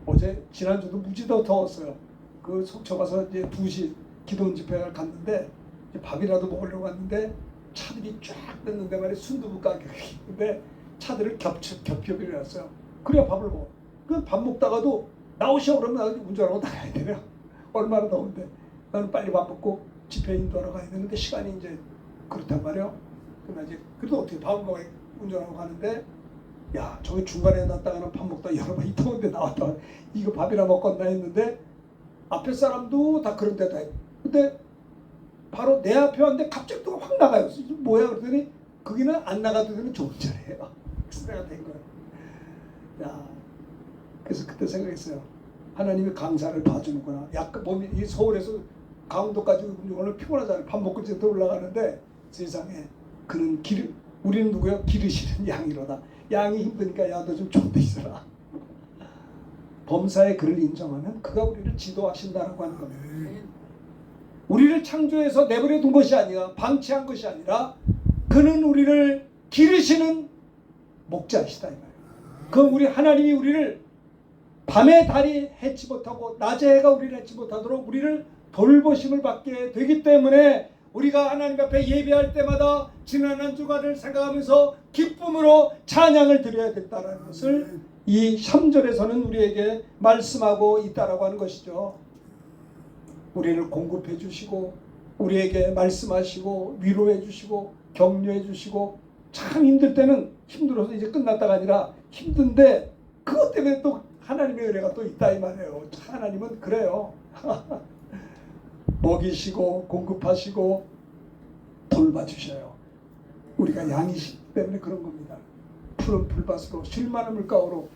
어제 지난주도 무지 더 더웠어요. 그 속초 가서 이제 2시 기도원 집회를 갔는데 이제 밥이라도 먹으려고 갔는데 차들이 쫙 떴는데 말이야. 순두부 가격인데 차들을 겹겹이 해놨어요. 그래야 밥을 먹어. 그 밥 먹다가도 나오시오 그러면 운전하고 나가야 되냐. 얼마나 더운데 나는 빨리 밥 먹고 집회 인도하러 가야 되는데 시간이 이제 그렇단 말이에요. 그러나 이제 그래도 어떻게 밥을 먹어 운전하고 가는데 야 저기 중간에 놨다가는 밥 먹다 여러 번 이 더운데 나왔다 이거 밥이나 먹겠나 했는데 앞에 사람도 다 그런 데다 해. 근데 바로 내 앞에 왔는데 갑자기 또 확 나가요. 뭐야 그랬더니 거기는 안 나가도 되는 좋은 자리예요. 그래서 내가 된 거예요. 야 그래서 그때 생각했어요. 하나님이 강사를 봐주는구나. 약간 몸이 이 서울에서 강원도까지 오늘 피곤하잖아요. 밥 먹고 이제 올라가는데 세상에 그는 우리는 누구요? 기르시는 양이로다. 양이 힘드니까 야 너 좀 좋은 데 있어라. 범사의 그를 인정하면 그가 우리를 지도하신다라고 하는 겁니다. 우리를 창조해서 내버려 둔 것이 아니라 방치한 것이 아니라 그는 우리를 기르시는 목자이시다 이 말이에요. 그 우리 하나님이 우리를 밤에 달이 해치 못하고 낮에 해가 우리를 해치 못하도록 우리를 돌보심을 받게 되기 때문에 우리가 하나님 앞에 예배할 때마다 지난 한 주간을 생각하면서 기쁨으로 찬양을 드려야 된다는 것을 이 3절에서는 우리에게 말씀하고 있다라고 하는 것이죠. 우리를 공급해 주시고 우리에게 말씀하시고 위로해 주시고 격려해 주시고 참 힘들 때는 힘들어서 이제 끝났다가 아니라 힘든데 그것 때문에 또 하나님의 은혜가 또 있다 이 말이에요. 하나님은 그래요. 먹이시고 공급하시고 돌봐주셔요. 우리가 양이시기 때문에 그런 겁니다. 푸른 풀밭으로 쉴만한 물가로.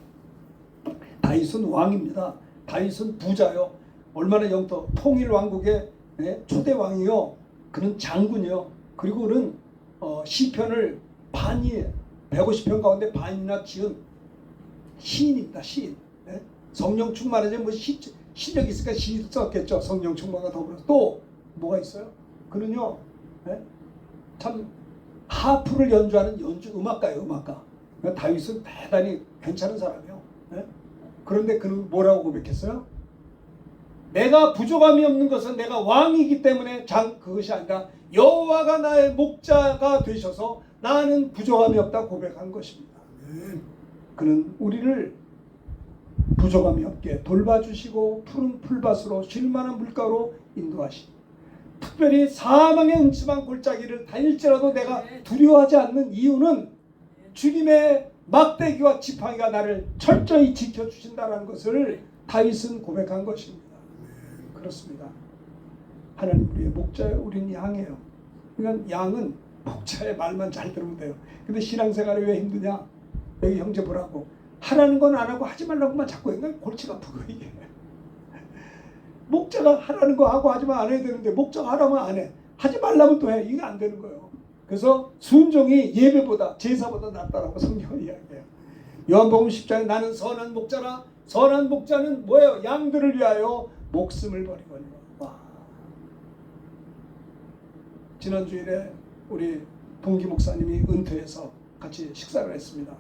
다윗은 왕입니다. 다윗은 부자요. 얼마나 영토 통일왕국의 초대 왕이요. 그는 장군이요. 그리고 그는 시편을 150편 가운데 반이나 지은 시인입니다. 시인. 성령 충만하지 뭐 실력이 있으니까 시를 썼겠죠. 성령 충만과 더불어서 또 뭐가 있어요? 그는요 참 하프를 연주하는 음악가예요. 음악가. 다윗은 대단히 괜찮은 사람이에요. 그런데 그는 뭐라고 고백했어요? 내가 부족함이 없는 것은 내가 왕이기 때문에 그것이 아니라 여호와가 나의 목자가 되셔서 나는 부족함이 없다 고백한 것입니다. 그는 우리를 부족함이 없게 돌봐주시고 푸른 풀밭으로 쉴만한 물가로 인도하시니 특별히 사망의 음침한 골짜기를 다닐지라도 내가 두려워하지 않는 이유는 주님의 막대기와 지팡이가 나를 철저히 지켜주신다는 것을 다윗은 고백한 것입니다. 그렇습니다. 하나님 우리의 목자예요. 우리는 양이에요. 그러니까 양은 목자의 말만 잘 들으면 돼요. 근데 신앙생활이 왜 힘드냐? 여기 형제 보라고 하라는 건 안 하고 하지 말라고만 자꾸 해. 골치가 아프고 이게. 목자가 하라는 거 하고 하지만 안 해야 되는데 목자가 하라면 안 해. 하지 말라면 또 해. 이게 안 되는 거예요. 그래서 순종이 예배보다 제사보다 낫다라고 성경은 이야기해요. 요한복음 10장에 나는 선한 목자라. 선한 목자는 뭐예요? 양들을 위하여 목숨을 버리거니와. 와. 지난 주일에 우리 동기 목사님이 은퇴해서 같이 식사를 했습니다.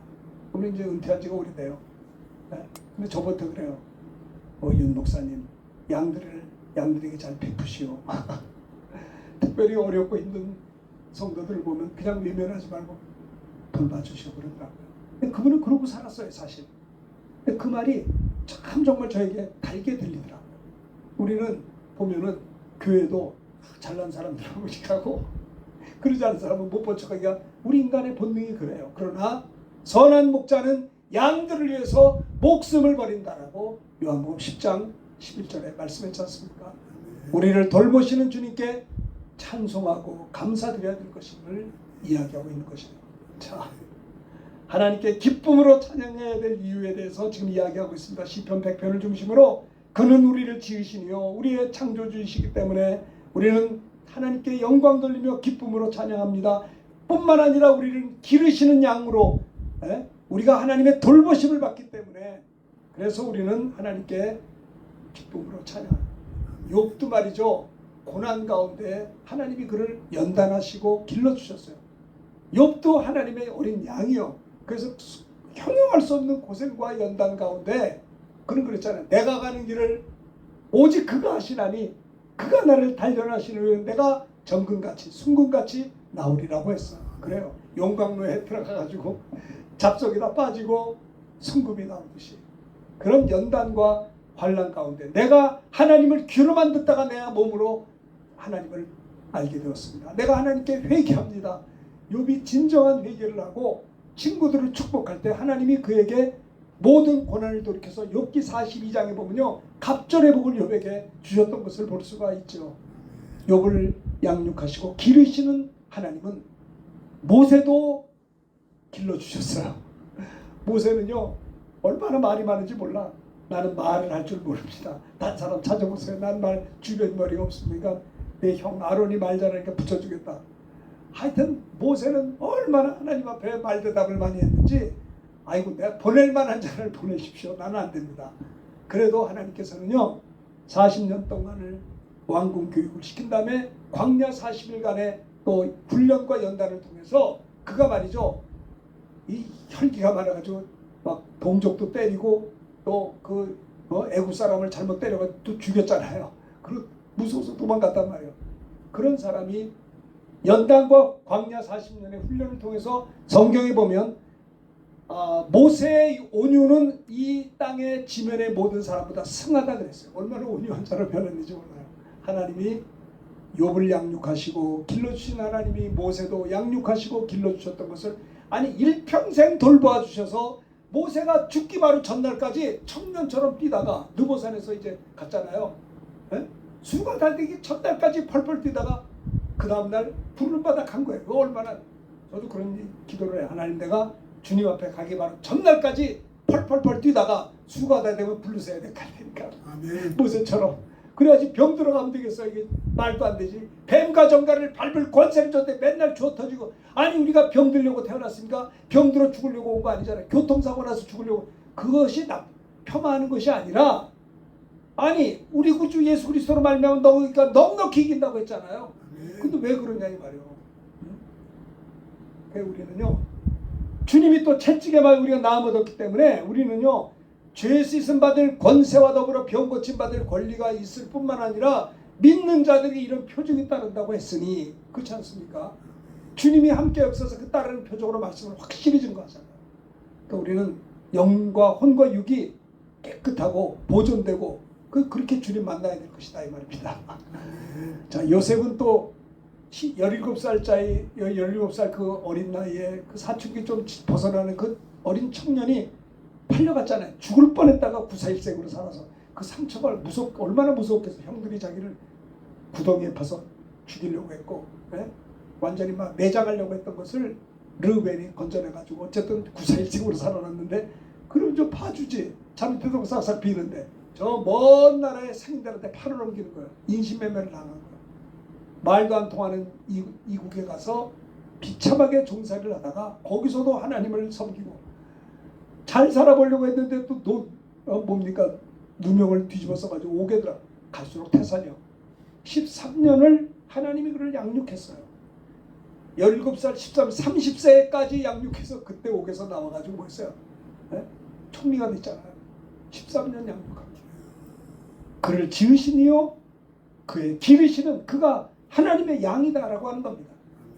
우리 이제 은퇴한 지가 오래돼요. 근데 저부터 그래요. 윤 목사님, 양들에게 잘 베푸시오. 특별히 어렵고 힘든 성도들을 보면 그냥 외면하지 말고 돌봐주시오 그러더라고요. 근데 그분은 그러고 살았어요, 사실. 근데 그 말이 참 정말 저에게 달게 들리더라고요. 우리는 보면은 교회도 잘난 사람들하고 가고 그러지 않은 사람은 못 본 척하기가 우리 인간의 본능이 그래요. 그러나 선한 목자는 양들을 위해서 목숨을 버린다라고 요한복음 10장 11절에 말씀했지 않습니까? 우리를 돌보시는 주님께 찬송하고 감사드려야 될 것임을 이야기하고 있는 것이에요. 자, 하나님께 기쁨으로 찬양해야 될 이유에 대해서 지금 이야기하고 있습니다. 시편 100편을 중심으로 그는 우리를 지으시니요 우리의 창조주이시기 때문에 우리는 하나님께 영광 돌리며 기쁨으로 찬양합니다. 뿐만 아니라 우리를 기르시는 양으로 우리가 하나님의 돌보심을 받기 때문에 그래서 우리는 하나님께 기쁨으로 찬양합니다. 욥도 말이죠. 고난 가운데 하나님이 그를 연단하시고 길러주셨어요. 욥도 하나님의 어린 양이요. 그래서 형용할 수 없는 고생과 연단 가운데 그는 그랬잖아요. 내가 가는 길을 오직 그가 하시나니 그가 나를 단련하시는 내가 정금같이 순금같이 나오리라고 했어요. 그래요. 용광로에 들어가가지고 잡속이다 빠지고 순금이 나오듯이 그런 연단과 환난 가운데 내가 하나님을 귀로만 듣다가 내가 몸으로 하나님을 알게 되었습니다. 내가 하나님께 회개합니다. 욥이 진정한 회개를 하고 친구들을 축복할 때 하나님이 그에게 모든 고난을 돌이켜서 욥기 42장에 보면요 갑절의 복을 욥에게 주셨던 것을 볼 수가 있죠. 욥을 양육하시고 기르시는 하나님은 모세도 길러주셨어요. 모세는요 얼마나 말이 많은지 몰라. 나는 말을 할 줄 모릅니다. 딴 사람 찾아보세요. 난 말 주변 머리가 없습니까? 내 형 아론이 말 잘하니까 붙여주겠다. 하여튼 모세는 얼마나 하나님 앞에 말대답을 많이 했는지 아이고 내가 보낼 만한 자를 보내십시오. 나는 안 됩니다. 그래도 하나님께서는요 40년 동안을 왕궁 교육을 시킨 다음에 광야 40일간의 또 훈련과 연단을 통해서 그가 말이죠 이 혈기가 많아가지고 막 동족도 때리고 또 그 애국 사람을 잘못 때려가지고 또 죽였잖아요. 그리고 무서워서 도망갔단 말이에요. 그런 사람이 연단과 광야 40년의 훈련을 통해서 성경에 보면 모세의 온유는 이 땅의 지면의 모든 사람보다 승하다 그랬어요. 얼마나 온유한 자로 변했는지 몰라요. 하나님이 욥을 양육하시고 길러주신 하나님이 모세도 양육하시고 길러주셨던 것을 아니 일평생 돌보아 주셔서 모세가 죽기 바로 전날까지 청년처럼 뛰다가 느보산에서 이제 갔잖아요. 수가 다 되기 첫날까지 펄펄 뛰다가 그 다음날 부르는 바다 간 거예요. 얼마나 저도 그런 기도를 해요. 하나님 내가 주님 앞에 가기 바로 전날까지 펄펄펄 뛰다가 수가 다 되면 부르셔야 될 거니까 모세처럼 그래야지 병 들어가면 되겠어. 이게 말도 안 되지. 뱀과 정갈을 밟을 권세를 줬는데 맨날 주워 터지고 아니 우리가 병 들려고 태어났습니까? 병 들어 죽으려고 온 거 아니잖아요. 교통사고 나서 죽으려고 그것이 폄하하는 것이 아니라 아니 우리 구주 예수 그리스도로 말미암아 너희가 넉넉히 이긴다고 했잖아요. 근데 왜 그러냐 이 말이에요. 그래서 우리는요 주님이 또 채찍에 맞아 우리가 나음 얻었기 때문에 우리는요 죄 씻음 받을 권세와 더불어 병 고침 받을 권리가 있을 뿐만 아니라 믿는 자들이 이런 표적이 따른다고 했으니 그렇지 않습니까? 주님이 함께 없어서 그 따르는 표적으로 말씀을 확실히 증거하잖아요. 그러니까 우리는 영과 혼과 육이 깨끗하고 보존되고 그렇게 주님 만나야 될 것이다 이 말입니다. 자 요셉은 또 17살짜리 17살 그 어린 나이에 그 사춘기 좀 벗어나는 그 어린 청년이 팔려갔잖아요. 죽을 뻔했다가 구사일생으로 살아서 그 상처가 얼마나 무섭겠어. 형들이 자기를 구덩이에 파서 죽이려고 했고 완전히 막 매장하려고 했던 것을 르우벤이 건져내가지고 어쨌든 구사일생으로 살아났는데 그럼 좀 봐주지. 자네들도 싹싹 비는데 저 먼 나라의 상인들한테 팔을 넘기는 거예요. 인신매매를 당한 거예요. 말도 안 통하는 이국에 가서 비참하게 종살이를 하다가 거기서도 하나님을 섬기고 잘 살아보려고 했는데 또 뭡니까 누명을 뒤집어 써가지고 오게더라. 갈수록 태산이요. 13년을 하나님이 그를 양육했어요. 17살, 13, 30세까지 양육해서 그때 옥에서 나와가지고 뭐 했어요? 총리가 됐잖아요. 13년 양육합니다. 그를 지으시니요 그의 기르시는 그가 하나님의 양이다라고 하는 겁니다.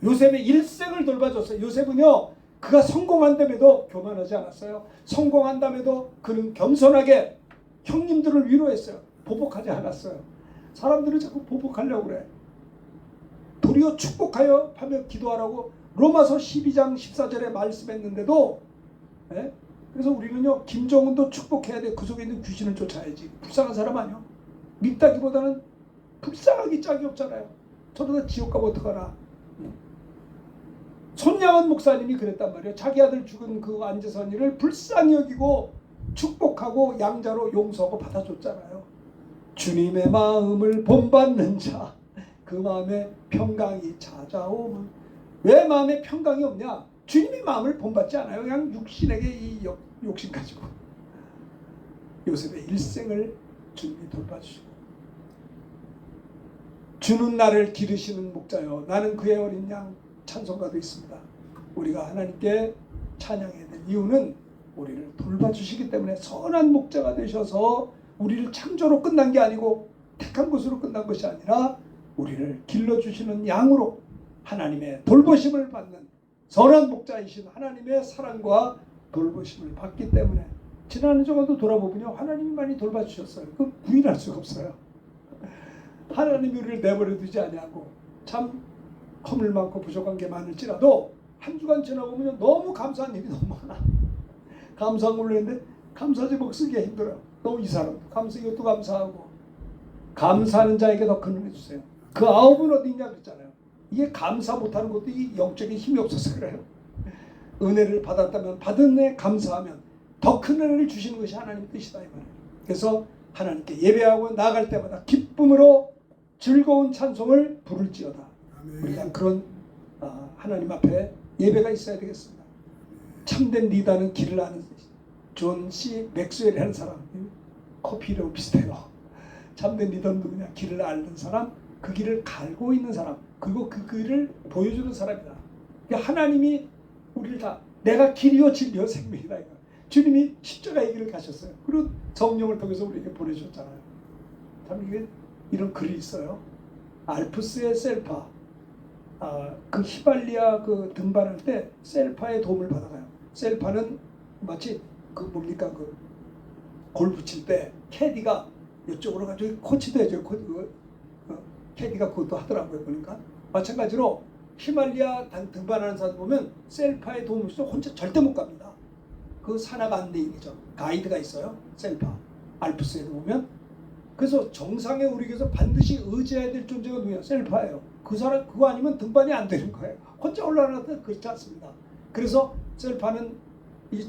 요셉의 일생을 돌봐줬어요. 요셉은요 그가 성공한다음에도 교만하지 않았어요. 성공한다음에도 그는 겸손하게 형님들을 위로했어요. 보복하지 않았어요. 사람들은 자꾸 보복하려고 그래. 도리어 축복하여 하며 기도하라고 로마서 12장 14절에 말씀했는데도 그래서 우리는요 김정은도 축복해야 돼. 그 속에 있는 귀신을 쫓아야지. 불쌍한 사람 아니요. 믿다기보다는 불쌍하기 짝이 없잖아요. 저러다 지옥 가면 어떡하나. 손양원 목사님이 그랬단 말이에요. 자기 아들 죽은 그 안재선이를 불쌍히 여기고 축복하고 양자로 용서하고 받아줬잖아요. 주님의 마음을 본받는 자, 그 마음에 평강이 찾아오면. 왜 마음에 평강이 없냐? 주님의 마음을 본받지 않아요. 그냥 육신에게 이 욕심 가지고. 요셉의 일생을 주님이 돌봐주시고, 주는 나를 기르시는 목자요 나는 그의 어린 양, 찬송가도 있습니다. 우리가 하나님께 찬양해야 될 이유는 우리를 돌봐주시기 때문에, 선한 목자가 되셔서 우리를 창조로 끝난 게 아니고 택한 것으로 끝난 것이 아니라 우리를 길러주시는 양으로 하나님의 돌보심을 받는 선한 목자이신 하나님의 사랑과 돌보심을 받기 때문에, 지난 주간도 돌아보면요, 하나님이 많이 돌봐주셨어요. 그 부인할 수가 없어요. 하나님이 우리를 내버려 두지 아니하고, 참 허물 많고 부족한 게 많을지라도 한 주간 지나보면 너무 감사한 일이 너무 많아. 감사한 걸로 했는데 감사 제목 쓰기가 힘들어요. 너무 이 사람도 감사, 이것도 감사하고. 감사하는 자에게 더 큰 은혜 주세요. 그 9은 어디 있냐 그랬잖아요. 이게 감사 못하는 것도 이 영적인 힘이 없어서 그래요. 은혜를 받았다면 받은 은혜 감사하면 더 큰 은혜를 주시는 것이 하나님의 뜻이다 이 말이에요. 그래서 하나님께 예배하고 나아갈 때마다 기쁨으로 즐거운 찬송을 부를지어다. 우리가 그런 하나님 앞에 예배가 있어야 되겠습니다. 참된 리더는 길을 아는 존 C 맥스웰이라는 사람, 커피로 비슷해요. 참된 리더는 누구냐? 길을 아는 사람, 그 길을 갈고 있는 사람, 그리고 그 길을 보여주는 사람이다. 그러니까 하나님이 우리를 다 내가 길이요 진리요 생명이다. 주님이 십자가의 길을 가셨어요. 그리고 성령을 통해서 우리에게 보내셨잖아요. 참 이게 이런 글이 있어요. 알프스의 셀파, 그 히발리아 그 등반할 때 셀파의 도움을 받아가요. 셀파는 마치 그 뭡니까 그 골프 칠 때 캐디가 이쪽으로 가지고 코치도 해줘요. 캐디가 그것도 하더라고요. 보니까 마찬가지로 히말리아 등반하는 사람 보면 셀파의 도움 없이 혼자 절대 못 갑니다. 그 산악 안내인이죠. 가이드가 있어요. 셀파 알프스에 보면. 그래서 정상에 오르기 위해서 반드시 의지해야 될 존재가 누구야? 셀파예요. 그 사람 그거 아니면 등반이 안 되는 거예요. 혼자 올라가는데 그렇지 않습니다. 그래서 셀파는 이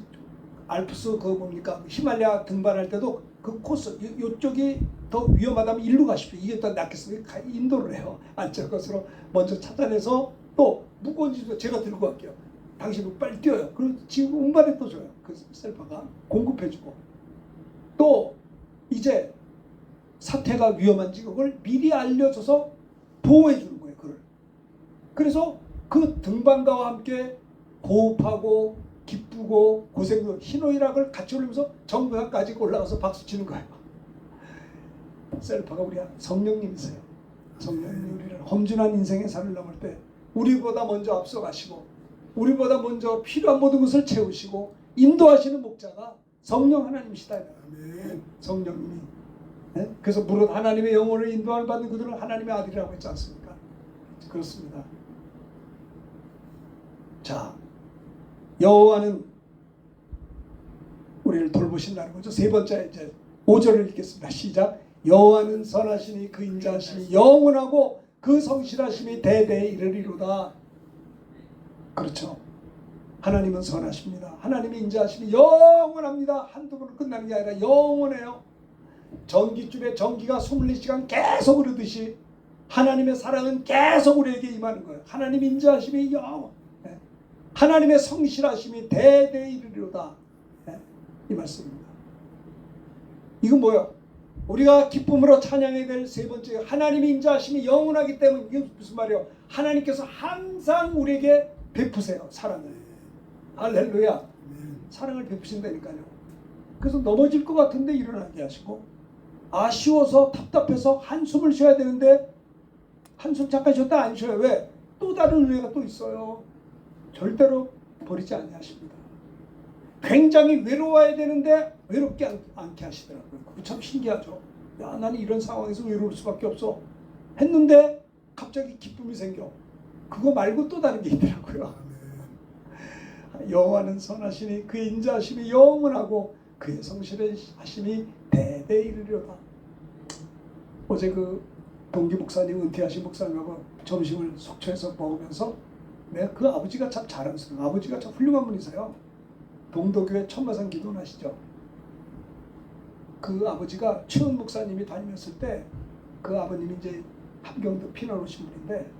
알프스 그 뭡니까 히말라야 등반할 때도 그 코스 이쪽이 더 위험하다면 일로 가십시오. 이게 더 낫겠습니까? 인도를 해요. 안전 것으로 먼저 찾아내서 또 무거운 짐도 제가 들고 갈게요. 당신은 빨리 뛰어요. 그리고 지금 운반에 또 줘요. 그 셀파가 공급해주고 또 이제 사태가 위험한 지역을 미리 알려줘서 보호해주는 거예요. 그를. 그래서 그 등반가와 함께 호흡하고 기쁘고 고생도 희노애락을 같이 올리면서 정상까지 올라가서 박수치는 거예요. 셀파가 우리가 성령님이세요. 성령님이 우리를 험준한 인생의 산을 넘을 때 우리보다 먼저 앞서가시고 우리보다 먼저 필요한 모든 것을 채우시고 인도하시는 목자가 성령 하나님이시다. 성령님이. 네? 그래서 무릇 하나님의 영혼을 인도함을 받는 그들은 하나님의 아들이라고 했지 않습니까? 그렇습니다. 자, 여호와는 우리를 돌보신다는 거죠. 세 번째 이제 5절을 읽겠습니다. 시작. 여호와는 선하시니 그 인자하심이 영원하고 그 성실하심이 대대에 이르리로다. 그렇죠. 하나님은 선하십니다. 하나님의 인자하심이 영원합니다. 한두 번으로 끝나는 게 아니라 영원해요. 전기줄에 전기가 24시간 계속 흐르듯이 하나님의 사랑은 계속 우리에게 임하는 거예요. 하나님의 인자하심이 영원. 하나님의 성실하심이 대대에 이르리로다. 이 말씀입니다. 이건 뭐예요? 우리가 기쁨으로 찬양해야 될 세 번째, 하나님의 인자하심이 영원하기 때문에. 이게 무슨 말이에요? 하나님께서 항상 우리에게 베푸세요. 사랑을. 할렐루야. 사랑을 베푸신다니까요. 그래서 넘어질 것 같은데 일어나게 하시고, 아쉬워서 답답해서 한숨을 쉬어야 되는데 한숨 잠깐 쉬었다 안 쉬어요. 왜? 또 다른 은혜가 또 있어요. 절대로 버리지 아니하십니다. 굉장히 외로워야 되는데 외롭게 않게 하시더라고요. 그거 참 신기하죠. 야, 나는 이런 상황에서 외로울 수밖에 없어 했는데 갑자기 기쁨이 생겨. 그거 말고 또 다른 게 있더라고요. 여호와는 선하시니 그의 인자하심이 영원하고 그의 성실하심이 대대에 이르리로다. 어제 그 동기 목사님, 은퇴하신 목사님하고 점심을 속초에서 먹으면서 내가 그 아버지가 참 자랑스러워. 아버지가 참 훌륭한 분이세요. 동도교회 천마산 기도하시죠. 그 아버지가 최은 목사님이 다니셨을 때 그 아버님이 이제 함경도 피난 오신 분인데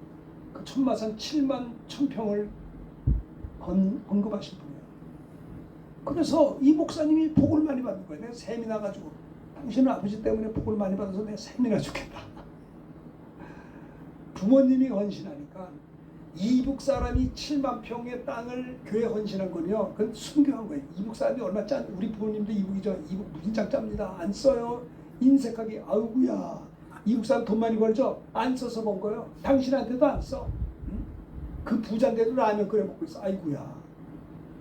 그 천마산 7만 1000평을 헌금하신 분이에요. 그래서 이 목사님이 복을 많이 받는 거예요. 내가 셈이 나가지고 당신은 아버지 때문에 복을 많이 받아서 내가 셈이 나 죽겠다. 부모님이 헌신하니까 이북 사람이 7만 평의 땅을 교회 헌신한 거는요. 그건 순교한 거예요. 이북 사람이 얼마 짠, 우리 부모님도 이북이죠. 이북 무진장 짭니다. 안 써요. 인색하게 아우구야. 이북 사람 돈 많이 벌죠. 안 써서 번 거예요. 당신한테도 안 써. 응? 그 부자인데도 라면 끓여 먹고 있어. 아이구야.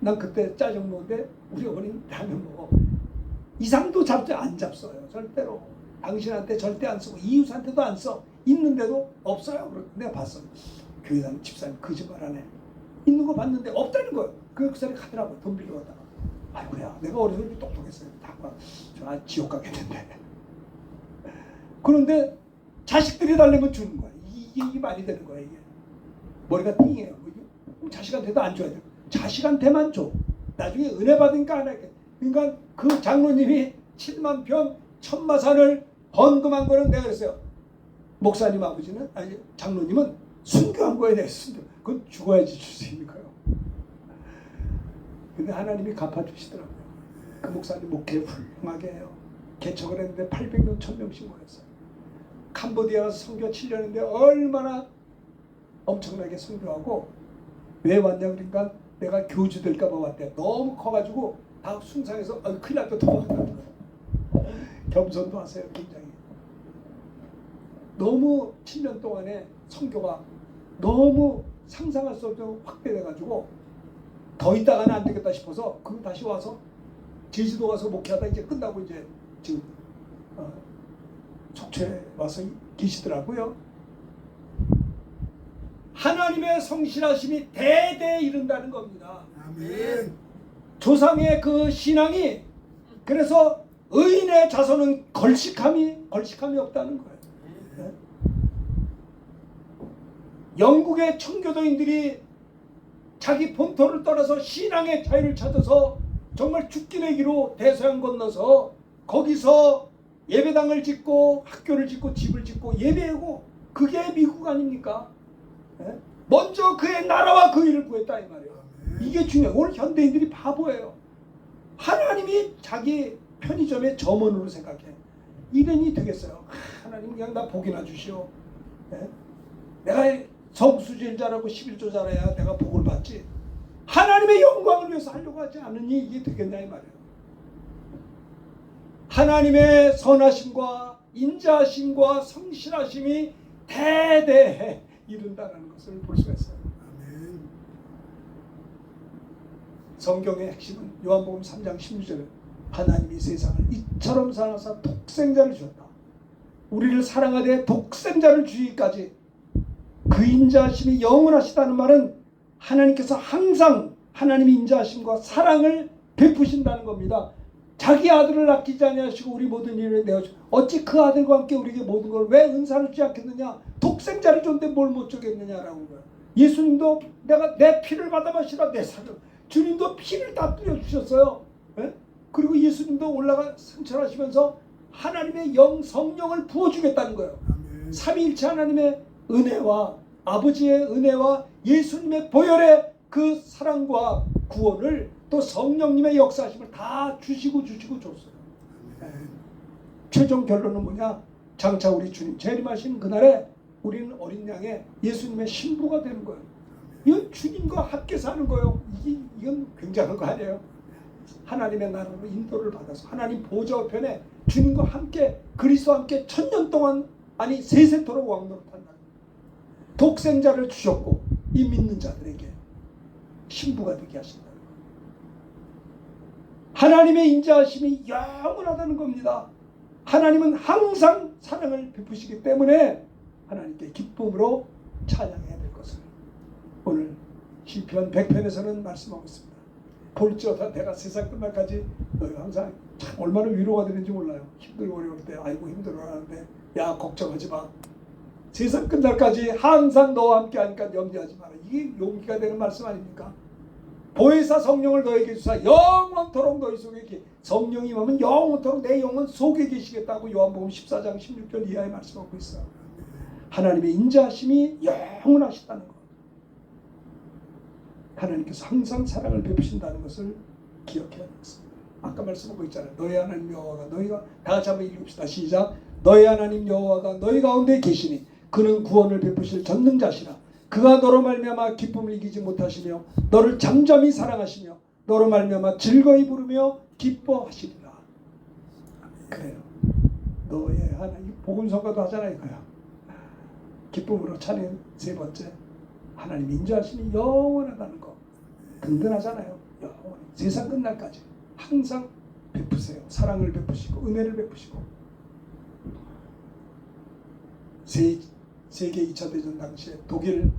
난 그때 짜증 먹는데 우리 어머니는 라면 먹어. 이상도 안 잡어요. 절대로. 당신한테 절대 안 쓰고 이웃한테도 안 써. 있는데도 없어요. 내가 봤어. 교회 다니는 집사님 거짓말하네. 있는 거 봤는데 없다는 거예요. 그 사람이 가더라고. 돈 빌려갔다가. 아이고야, 내가 어려서 똑똑했어요. 저 지옥 가겠는데. 그런데 자식들이 달래면 주는 거야. 이게 말이 되는 거야. 이게 머리가 띵해요. 자식한테도 안 줘야 돼. 자식한테만 줘. 나중에 은혜 받으니까 안 할게. 그러니까 그 장로님이 7만 평 천마산을 헌금한 거는 내가 그랬어요. 목사님 아버지는 아니 장로님은 순교한 거에 대해 순교. 그건 죽어야지 줄 수 있는 거예요. 근데 하나님이 갚아주시더라고요. 그 목사님 목회 훌륭하게 해요. 개척을 했는데 800명 1000명씩 모였어요. 캄보디아 가서 선교 7년 했는데 얼마나 엄청나게 선교하고 왜 왔냐 그러니까 내가 교주 될까 봐 왔대. 너무 커가지고 다 숭상해서 큰일 날 때 도망간다는 거예요. 겸손도 하세요. 굉장히. 너무 7년 동안에 선교가 너무 상상할 수 없게 확대돼가지고 더 있다가는 안 되겠다 싶어서 그럼 다시 와서 제주도 가서 목회하다 이제 끝나고 이제 지금 속초에 와서 계시더라고요. 하나님의 성실하심이 대대에 이른다는 겁니다. 아멘. 조상의 그 신앙이 그래서 의인의 자손은 걸식함이 없다는 거예요. 네? 영국의 청교도인들이 자기 본토를 떠나서 신앙의 자유를 찾아서 정말 죽기 내기로 대서양 건너서 거기서 예배당을 짓고 학교를 짓고 집을 짓고 예배하고 그게 미국 아닙니까? 네? 먼저 그의 나라와 그 일을 구했다 이 말이에요. 이게 중요해요. 오늘 현대인들이 바보예요. 하나님이 자기 편의점의 점원으로 생각해. 이런이 되겠어요. 하나님 그냥 나 복이나 주시오. 네? 내가 성수질 잘하고 11조 잘해야 내가 복을 받지. 하나님의 영광을 위해서 하려고 하지 않으니 이게 되겠냐 이 말이에요. 하나님의 선하심과 인자하심과 성실하심이 대대에 이른다는 것을 볼 수가 있어요. 아멘. 성경의 핵심은 요한복음 3장 16절에 하나님이 세상을 이처럼 사랑하사 독생자를 주었다. 우리를 사랑하되 독생자를 주기까지 그 인자하심이 영원하시다는 말은 하나님께서 항상 하나님의 인자하심과 사랑을 베푸신다는 겁니다. 자기 아들을 아끼지 아니하시고 우리 모든 일을 내어주고 어찌 그 아들과 함께 우리에게 모든 걸 왜 은사를 주지 않겠느냐. 독생자를 줬는데 뭘 못 주겠느냐라고 거예요. 예수님도 내가 내 피를 받아 마시라 내 살을. 주님도 피를 다 뿌려주셨어요. 예? 그리고 예수님도 올라가 승천하시면서 하나님의 성령을 부어주겠다는 거예요. 아멘. 삼위일체 하나님의 은혜와 아버지의 은혜와 예수님의 보혈의 그 사랑과 구원을 또 성령님의 역사하심을 다 주시고 줬어요. 아멘. 최종 결론은 뭐냐? 장차 우리 주님 재림하시는 그날에 우리는 어린 양의 예수님의 신부가 되는 거예요. 이건 주님과 함께 사는 거예요. 이건 굉장한 거 아니에요? 하나님의 나라로 인도를 받아서 하나님 보좌 우편에 주님과 함께 그리스도와 함께 1000년 동안 아니 세세토록 왕노릇한다. 독생자를 주셨고 이 믿는 자들에게 신부가 되게 하신다. 하나님의 인자하심이 영원하다는 겁니다. 하나님은 항상 사랑을 베푸시기 때문에 하나님께 기쁨으로 찬양해야 될 것을 오늘 시편 100편에서는 말씀하고 있습니다. 볼지어다 내가 세상 끝날까지 항상 참 얼마나 위로가 되는지 몰라요. 힘들고 어려울 때 아이고 힘들어 하는데 야 걱정하지 마. 세상 끝날까지 항상 너와 함께 하니까 염려하지 마라. 이게 용기가 되는 말씀 아닙니까? 보혜사 성령을 너에게 주사 영원토록 너희 속에 성령이 임하면 영원토록 내 영혼 속에 계시겠다고 요한복음 14장 16절 이하에 말씀하고 있어요. 하나님의 인자하심이 영원하시다는 것. 하나님께서 항상 사랑을 베푸신다는 것을 기억해야 되겠습니다. 아까 말씀하고 있잖아요. 너희 하나님 여호와가 너희가 다 같이 한번 읽읍시다. 시작. 너희 하나님 여호와가 너희 가운데 계시니 그는 구원을 베푸실 전능자시라. 그가 너로 말미암아 기쁨을 이기지 못하시며 너를 잠잠히 사랑하시며 너로 말미암아 즐거이 부르며 기뻐하시리라. 그래요. 너의 하나님 복음성가도 하잖아요. 이거요. 기쁨으로 찬양 세 번째. 하나님 인자하심이 영원하다는 거. 든든하잖아요. 영원히. 세상 끝날까지 항상 베푸세요. 사랑을 베푸시고 은혜를 베푸시고. 세계 2차 대전 당시에 독일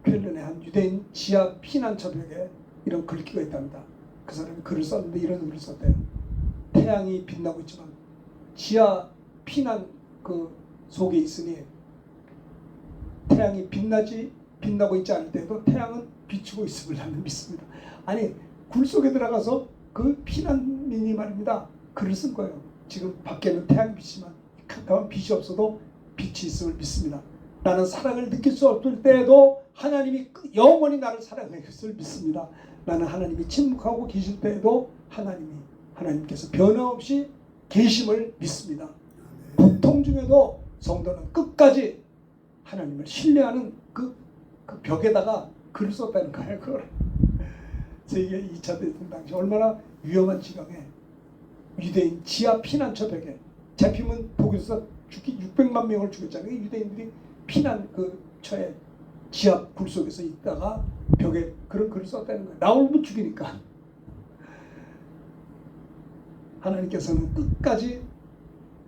쾰른의 한 유대인 지하 피난처 벽에 이런 글귀가 있답니다. 그 사람이 글을 썼는데 이런 글을 썼대요. 태양이 빛나고 있지만 지하 피난 그 속에 있으니 태양이 빛나고 있지 않을 때도 태양은 비추고 있음을 나는 믿습니다. 아니 굴 속에 들어가서 그 피난민이 말입니다. 글을 쓴 거예요. 지금 밖에는 태양빛이지만 캄캄한 빛이 없어도 빛이 있음을 믿습니다. 나는 사랑을 느낄 수 없을 때에도 하나님이 영원히 나를 사랑할 것을 믿습니다. 나는 하나님이 침묵하고 계실 때에도 하나님께서 변함없이 계심을 믿습니다. 고통 중에도 성도는 끝까지 하나님을 신뢰하는 그 벽에다가 글을 썼다는 거예요. 그걸. 세계 2차 대전 당시 얼마나 위험한 지경에 유대인 지하 피난처 벽에 잡히면 독일에서 600만 명을 죽였잖아요. 유대인들이 피난 그 처에 지하 굴 속에서 있다가 벽에 그런 글을 썼다는 거예요. 나오면 죽이니까. 하나님께서는 끝까지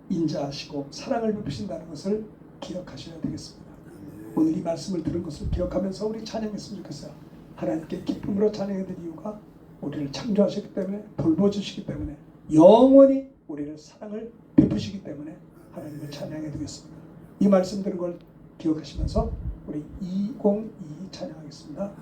인자하시고 사랑을 베푸신다는 것을 기억하셔야 되겠습니다. 오늘 이 말씀을 들은 것을 기억하면서 우리 찬양했으면 좋겠어요. 하나님께 기쁨으로 찬양해야 될 이유가 우리를 창조하셨기 때문에 돌보주시기 때문에 영원히 우리를 사랑을 베푸시기 때문에 하나님을 찬양해야 되겠습니다. 이 말씀 들은 걸 기억하시면서 우리 202 찬양하겠습니다.